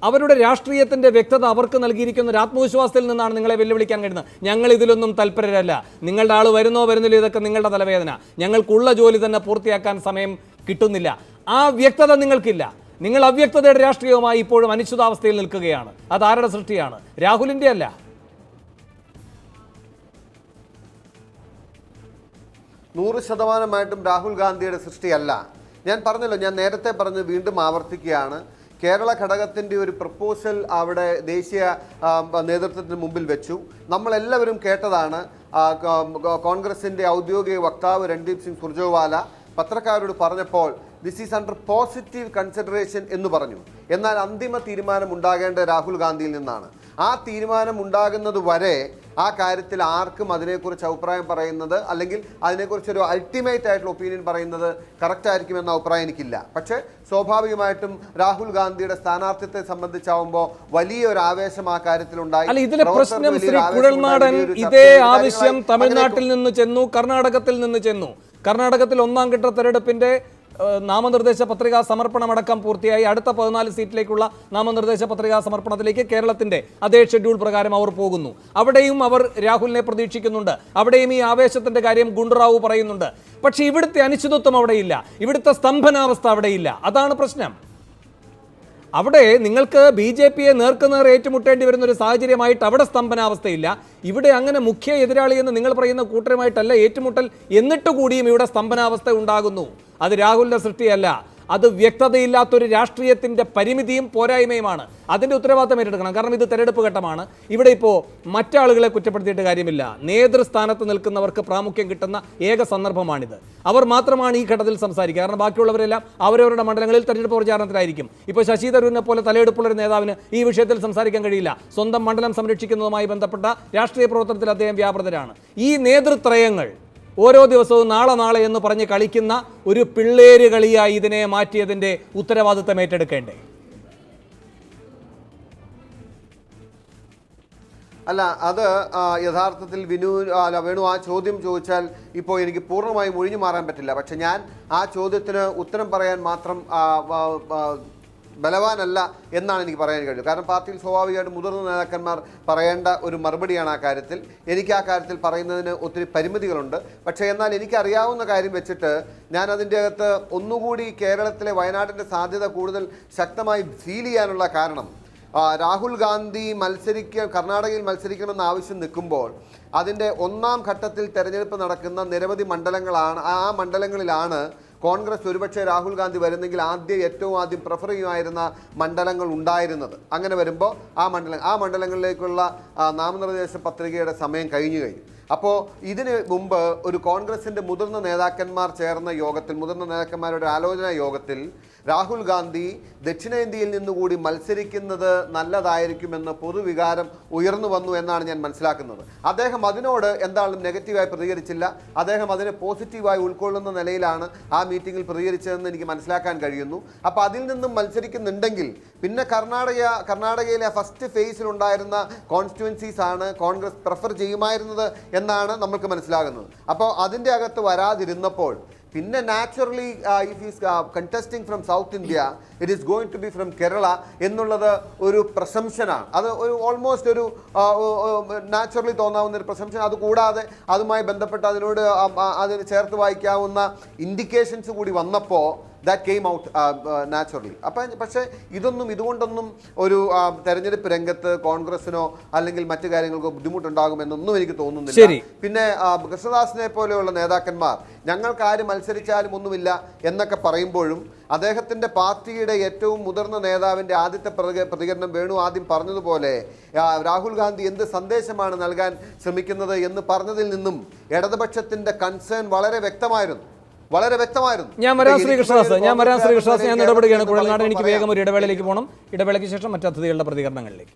അവരുടെ രാഷ്ട്രീയത്തിൻ്റെ വ്യക്തത അവർക്ക് നൽകിയിരിക്കുന്ന ഒരു ആത്മവിശ്വാസത്തിൽ നിന്നാണ് നിങ്ങളെ വെല്ലുവിളിക്കാൻ കഴിയുന്നത്. ഞങ്ങൾ ഇതിലൊന്നും തൽപരരല്ല, നിങ്ങളുടെ ആൾ വരുന്നില്ല, ഇതൊക്കെ നിങ്ങളുടെ തലവേദന, ഞങ്ങൾക്കുള്ള ജോലി തന്നെ പൂർത്തിയാക്കാൻ സമയം കിട്ടുന്നില്ല. ആ വ്യക്തത നിങ്ങൾക്കില്ല. നിങ്ങൾ അവ്യക്തതയുടെ രാഷ്ട്രീയവുമായി ഇപ്പോഴും അനിശ്ചിതാവസ്ഥയിൽ നിൽക്കുകയാണ്. അത് ആരുടെ സൃഷ്ടിയാണ്? രാഹുലിൻ്റെ അല്ല. 100% രാഹുൽ ഗാന്ധിയുടെ സൃഷ്ടിയല്ല. ഞാൻ പറഞ്ഞല്ലോ, ഞാൻ നേരത്തെ പറഞ്ഞ് വീണ്ടും ആവർത്തിക്കുകയാണ്. കേരള ഘടകത്തിൻ്റെ ഒരു പ്രപ്പോസൽ അവിടെ ദേശീയ നേതൃത്വത്തിന് മുമ്പിൽ വെച്ചു. നമ്മളെല്ലാവരും കേട്ടതാണ്. കോൺഗ്രസിൻ്റെ ഔദ്യോഗിക വക്താവ് രൺദീപ് സിംഗ് സുർജേവാല പത്രക്കാരോട് പറഞ്ഞപ്പോൾ this is under positive consideration എന്ന് പറഞ്ഞു. എന്നാൽ അന്തിമ തീരുമാനം ഉണ്ടാകേണ്ട രാഹുൽ ഗാന്ധിയിൽ നിന്നാണ്. ആ തീരുമാനം ഉണ്ടാകുന്നത് വരെ ആ കാര്യത്തിൽ ആർക്കും അതിനെക്കുറിച്ച് അഭിപ്രായം പറയുന്നത് അല്ലെങ്കിൽ അതിനെക്കുറിച്ചൊരു അൾട്ടിമേറ്റ് ആയിട്ടുള്ള ഒപ്പീനിയൻ പറയുന്നത് കറക്റ്റ് ആയിരിക്കുമെന്ന അഭിപ്രായം എനിക്കില്ല. പക്ഷേ സ്വാഭാവികമായിട്ടും രാഹുൽ ഗാന്ധിയുടെ സ്ഥാനാർത്ഥിത്വത്തെ സംബന്ധിച്ചാവുമ്പോൾ വലിയൊരു ആവേശം ആ കാര്യത്തിലുണ്ടായി. അല്ല, ഇതിലെ പ്രശ്നം ശ്രീ കുഴൽനാടൻ ഇതേ ആവശ്യം തമിഴ്നാട്ടിൽ നിന്ന് ചെന്നു, കർണാടകത്തിൽ നിന്ന് ചെന്നു. കർണാടകത്തിൽ ഒന്നാം ഘട്ട തെരഞ്ഞെടുപ്പിന്റെ നാമനിർദ്ദേശ പത്രികാ സമർപ്പണമടക്കം പൂർത്തിയായി. അടുത്ത 14 സീറ്റിലേക്കുള്ള നാമനിർദ്ദേശ പത്രികാ സമർപ്പണത്തിലേക്ക് കേരളത്തിന്റെ അതേ ഷെഡ്യൂൾ പ്രകാരം അവർ പോകുന്നു. അവിടെയും അവർ രാഹുലിനെ പ്രതീക്ഷിക്കുന്നുണ്ട്. അവിടെയും ഈ ആവേശത്തിന്റെ കാര്യം ഗുണ്ടറാവു പറയുന്നുണ്ട്. പക്ഷേ ഇവിടുത്തെ അനിശ്ചിതത്വം അവിടെയില്ല, ഇവിടുത്തെ സ്തംഭനാവസ്ഥ അവിടെയില്ല. അതാണ് പ്രശ്നം. അവിടെ നിങ്ങൾക്ക് BJPയെ നേർക്കുനേർ ഏറ്റുമുട്ടേണ്ടി വരുന്ന ഒരു സാഹചര്യമായിട്ട് അവിടെ സ്തംഭനാവസ്ഥയില്ല. ഇവിടെ അങ്ങനെ മുഖ്യ എതിരാളി എന്ന് നിങ്ങൾ പറയുന്ന കൂട്ടരുമായിട്ടല്ല ഏറ്റുമുട്ടൽ, എന്നിട്ട് കൂടിയും ഇവിടെ സ്തംഭനാവസ്ഥ ഉണ്ടാകുന്നു. അത് രാഹുലിന്റെ സൃഷ്ടിയല്ല, അത് വ്യക്തതയില്ലാത്തൊരു രാഷ്ട്രീയത്തിൻ്റെ പരിമിതിയും പോരായ്മയുമാണ്. അതിൻ്റെ ഉത്തരവാദിത്തം ഏറ്റെടുക്കണം. കാരണം ഇത് തെരഞ്ഞെടുപ്പ് ഘട്ടമാണ്. ഇവിടെ ഇപ്പോൾ മറ്റാളുകളെ കുറ്റപ്പെടുത്തിയിട്ട് കാര്യമില്ല. നേതൃസ്ഥാനത്ത് നിൽക്കുന്നവർക്ക് പ്രാമുഖ്യം കിട്ടുന്ന ഏക സന്ദർഭമാണിത്. അവർ മാത്രമാണ് ഈ ഘട്ടത്തിൽ സംസാരിക്കുക. കാരണം ബാക്കിയുള്ളവരെല്ലാം അവരവരുടെ മണ്ഡലങ്ങളിൽ തെരഞ്ഞെടുപ്പ് പ്രചാരണത്തിലായിരിക്കും. ഇപ്പോൾ ശശി തരൂരിനെ പോലെ തലയെടുപ്പുള്ളൊരു നേതാവിന് ഈ വിഷയത്തിൽ സംസാരിക്കാൻ കഴിയില്ല. സ്വന്തം മണ്ഡലം സംരക്ഷിക്കുന്നതുമായി ബന്ധപ്പെട്ട രാഷ്ട്രീയ പ്രവർത്തനത്തിൽ അദ്ദേഹം വ്യാപൃതരാണ്. ഈ നേതൃത്രയങ്ങൾ ഓരോ ദിവസവും നാളെ എന്ന് പറഞ്ഞ് കളിക്കുന്ന ഒരു പിള്ളേര് കളിയായി ഇതിനെ മാറ്റിയതിൻ്റെ ഉത്തരവാദിത്തം ഏറ്റെടുക്കേണ്ടേ? അല്ല, അത് യഥാർത്ഥത്തിൽ വേണു ആ ചോദ്യം ചോദിച്ചാൽ ഇപ്പോൾ എനിക്ക് പൂർണ്ണമായും ഒഴിഞ്ഞു മാറാൻ പറ്റില്ല. പക്ഷെ ഞാൻ ആ ചോദ്യത്തിന് ഉത്തരം പറയാൻ മാത്രം ബലവാനല്ല എന്നാണ് എനിക്ക് പറയാൻ കഴിയും. കാരണം പാർട്ടിയിൽ സ്വാഭാവികമായിട്ട് മുതിർന്ന നേതാക്കന്മാർ പറയേണ്ട ഒരു മറുപടിയാണ് ആ കാര്യത്തിൽ. എനിക്ക് ആ കാര്യത്തിൽ പറയുന്നതിന് ഒത്തിരി പരിമിതികളുണ്ട്. പക്ഷേ എന്നാൽ എനിക്കറിയാവുന്ന കാര്യം വെച്ചിട്ട് ഞാൻ അതിൻ്റെ അകത്ത് ഒന്നുകൂടി കേരളത്തിലെ വയനാടിൻ്റെ സാധ്യത കൂടുതൽ ശക്തമായി ഫീൽ ചെയ്യാനുള്ള കാരണം രാഹുൽ ഗാന്ധി കർണാടകയിൽ മത്സരിക്കണമെന്ന ആവശ്യം നിൽക്കുമ്പോൾ അതിൻ്റെ ഒന്നാം ഘട്ടത്തിൽ തെരഞ്ഞെടുപ്പ് നടക്കുന്ന നിരവധി മണ്ഡലങ്ങളാണ്. ആ മണ്ഡലങ്ങളിലാണ് കോൺഗ്രസ് ഒരുപക്ഷെ രാഹുൽ ഗാന്ധി വരുന്നെങ്കിൽ ഏറ്റവും ആദ്യം പ്രിഫർ ചെയ്യുമായിരുന്ന മണ്ഡലങ്ങൾ ഉണ്ടായിരുന്നത്. അങ്ങനെ വരുമ്പോൾ ആ മണ്ഡലങ്ങളിലേക്കുള്ള നാമനിർദ്ദേശ പത്രികയുടെ സമയം കഴിഞ്ഞു. അപ്പോൾ ഇതിന് മുമ്പ് ഒരു കോൺഗ്രസിൻ്റെ മുതിർന്ന നേതാക്കന്മാർ ചേർന്ന യോഗത്തിൽ, മുതിർന്ന നേതാക്കന്മാരുടെ ആലോചനാ യോഗത്തിൽ രാഹുൽ ഗാന്ധി ദക്ഷിണേന്ത്യയിൽ നിന്നുകൂടി മത്സരിക്കുന്നത് നല്ലതായിരിക്കുമെന്ന് പൊതുവികാരം ഉയർന്നു വന്നു എന്നാണ് ഞാൻ മനസ്സിലാക്കുന്നത്. അദ്ദേഹം അതിനോട് എന്താണെങ്കിലും നെഗറ്റീവായി പ്രതികരിച്ചില്ല. അദ്ദേഹം അതിനെ പോസിറ്റീവായി ഉൾക്കൊള്ളുന്ന നിലയിലാണ് ആ മീറ്റിങ്ങിൽ പ്രതികരിച്ചതെന്ന് എനിക്ക് മനസ്സിലാക്കാൻ കഴിയുന്നു. അപ്പോൾ അതിൽ നിന്നും മത്സരിക്കുന്നുണ്ടെങ്കിൽ പിന്നെ കർണാടകയിലെ ഫസ്റ്റ് ഫേസിലുണ്ടായിരുന്ന കോൺസ്റ്റിറ്റ്യുവൻസീസ് ആണ് കോൺഗ്രസ് പ്രിഫർ ചെയ്യുമായിരുന്നത് എന്നാണ് നമുക്ക് മനസ്സിലാകുന്നത്. അപ്പോൾ അതിൻ്റെ അകത്ത് വരാതിരുന്നപ്പോൾ പിന്നെ naturally if is contesting from south India it is going to be from Kerala എന്നുള്ളത് ഒരു പ്രസംഷനാണ്. അത് ഒരു ഓൾമോസ്റ്റ് ഒരു നാച്ചുറലി തോന്നാവുന്ന ഒരു പ്രസംഷൻ. അതുകൂടാതെ അതുമായി ബന്ധപ്പെട്ട് അതിന് ചേർത്ത് വായിക്കാവുന്ന ഇൻഡിക്കേഷൻസ് കൂടി വന്നപ്പോൾ that came out naturally. പക്ഷേ ഇതുകൊണ്ടൊന്നും ഒരു തെരഞ്ഞെടുപ്പ് രംഗത്ത് കോൺഗ്രസിനോ അല്ലെങ്കിൽ മറ്റു കാര്യങ്ങൾക്കോ ബുദ്ധിമുട്ടുണ്ടാകുമെന്നൊന്നും എനിക്ക് തോന്നുന്നില്ല. പിന്നെ കൃഷ്ണദാസിനെ പോലെയുള്ള നേതാക്കന്മാർ ഞങ്ങൾക്ക് ആര് മത്സരിച്ചാലും ഒന്നുമില്ല എന്നൊക്കെ പറയുമ്പോഴും അദ്ദേഹത്തിൻ്റെ പാർട്ടിയുടെ ഏറ്റവും മുതിർന്ന നേതാവിൻ്റെ ആദ്യത്തെ പ്രതികരണം വേണു ആദ്യം പറഞ്ഞതുപോലെ രാഹുൽ ഗാന്ധി എന്ത് സന്ദേശമാണ് നൽകാൻ ശ്രമിക്കുന്നത് എന്ന് പറഞ്ഞതിൽ നിന്നും ഇടതുപക്ഷത്തിൻ്റെ കൺസേൺ വളരെ വ്യക്തമായിരുന്നു. ഞാൻ വരാൻ ശ്രീകൃഷ്ണദാസ് ഞാൻ ഇടപെടുകയാണ്. കുഴൽനാടൻ, എനിക്ക് വേഗം ഒരു ഇടവേളയിലേക്ക് പോകണം. ഇടവേളയ്ക്ക് ശേഷം മറ്റു അതിഥികളുടെ പ്രതികരണങ്ങളിലേക്ക്.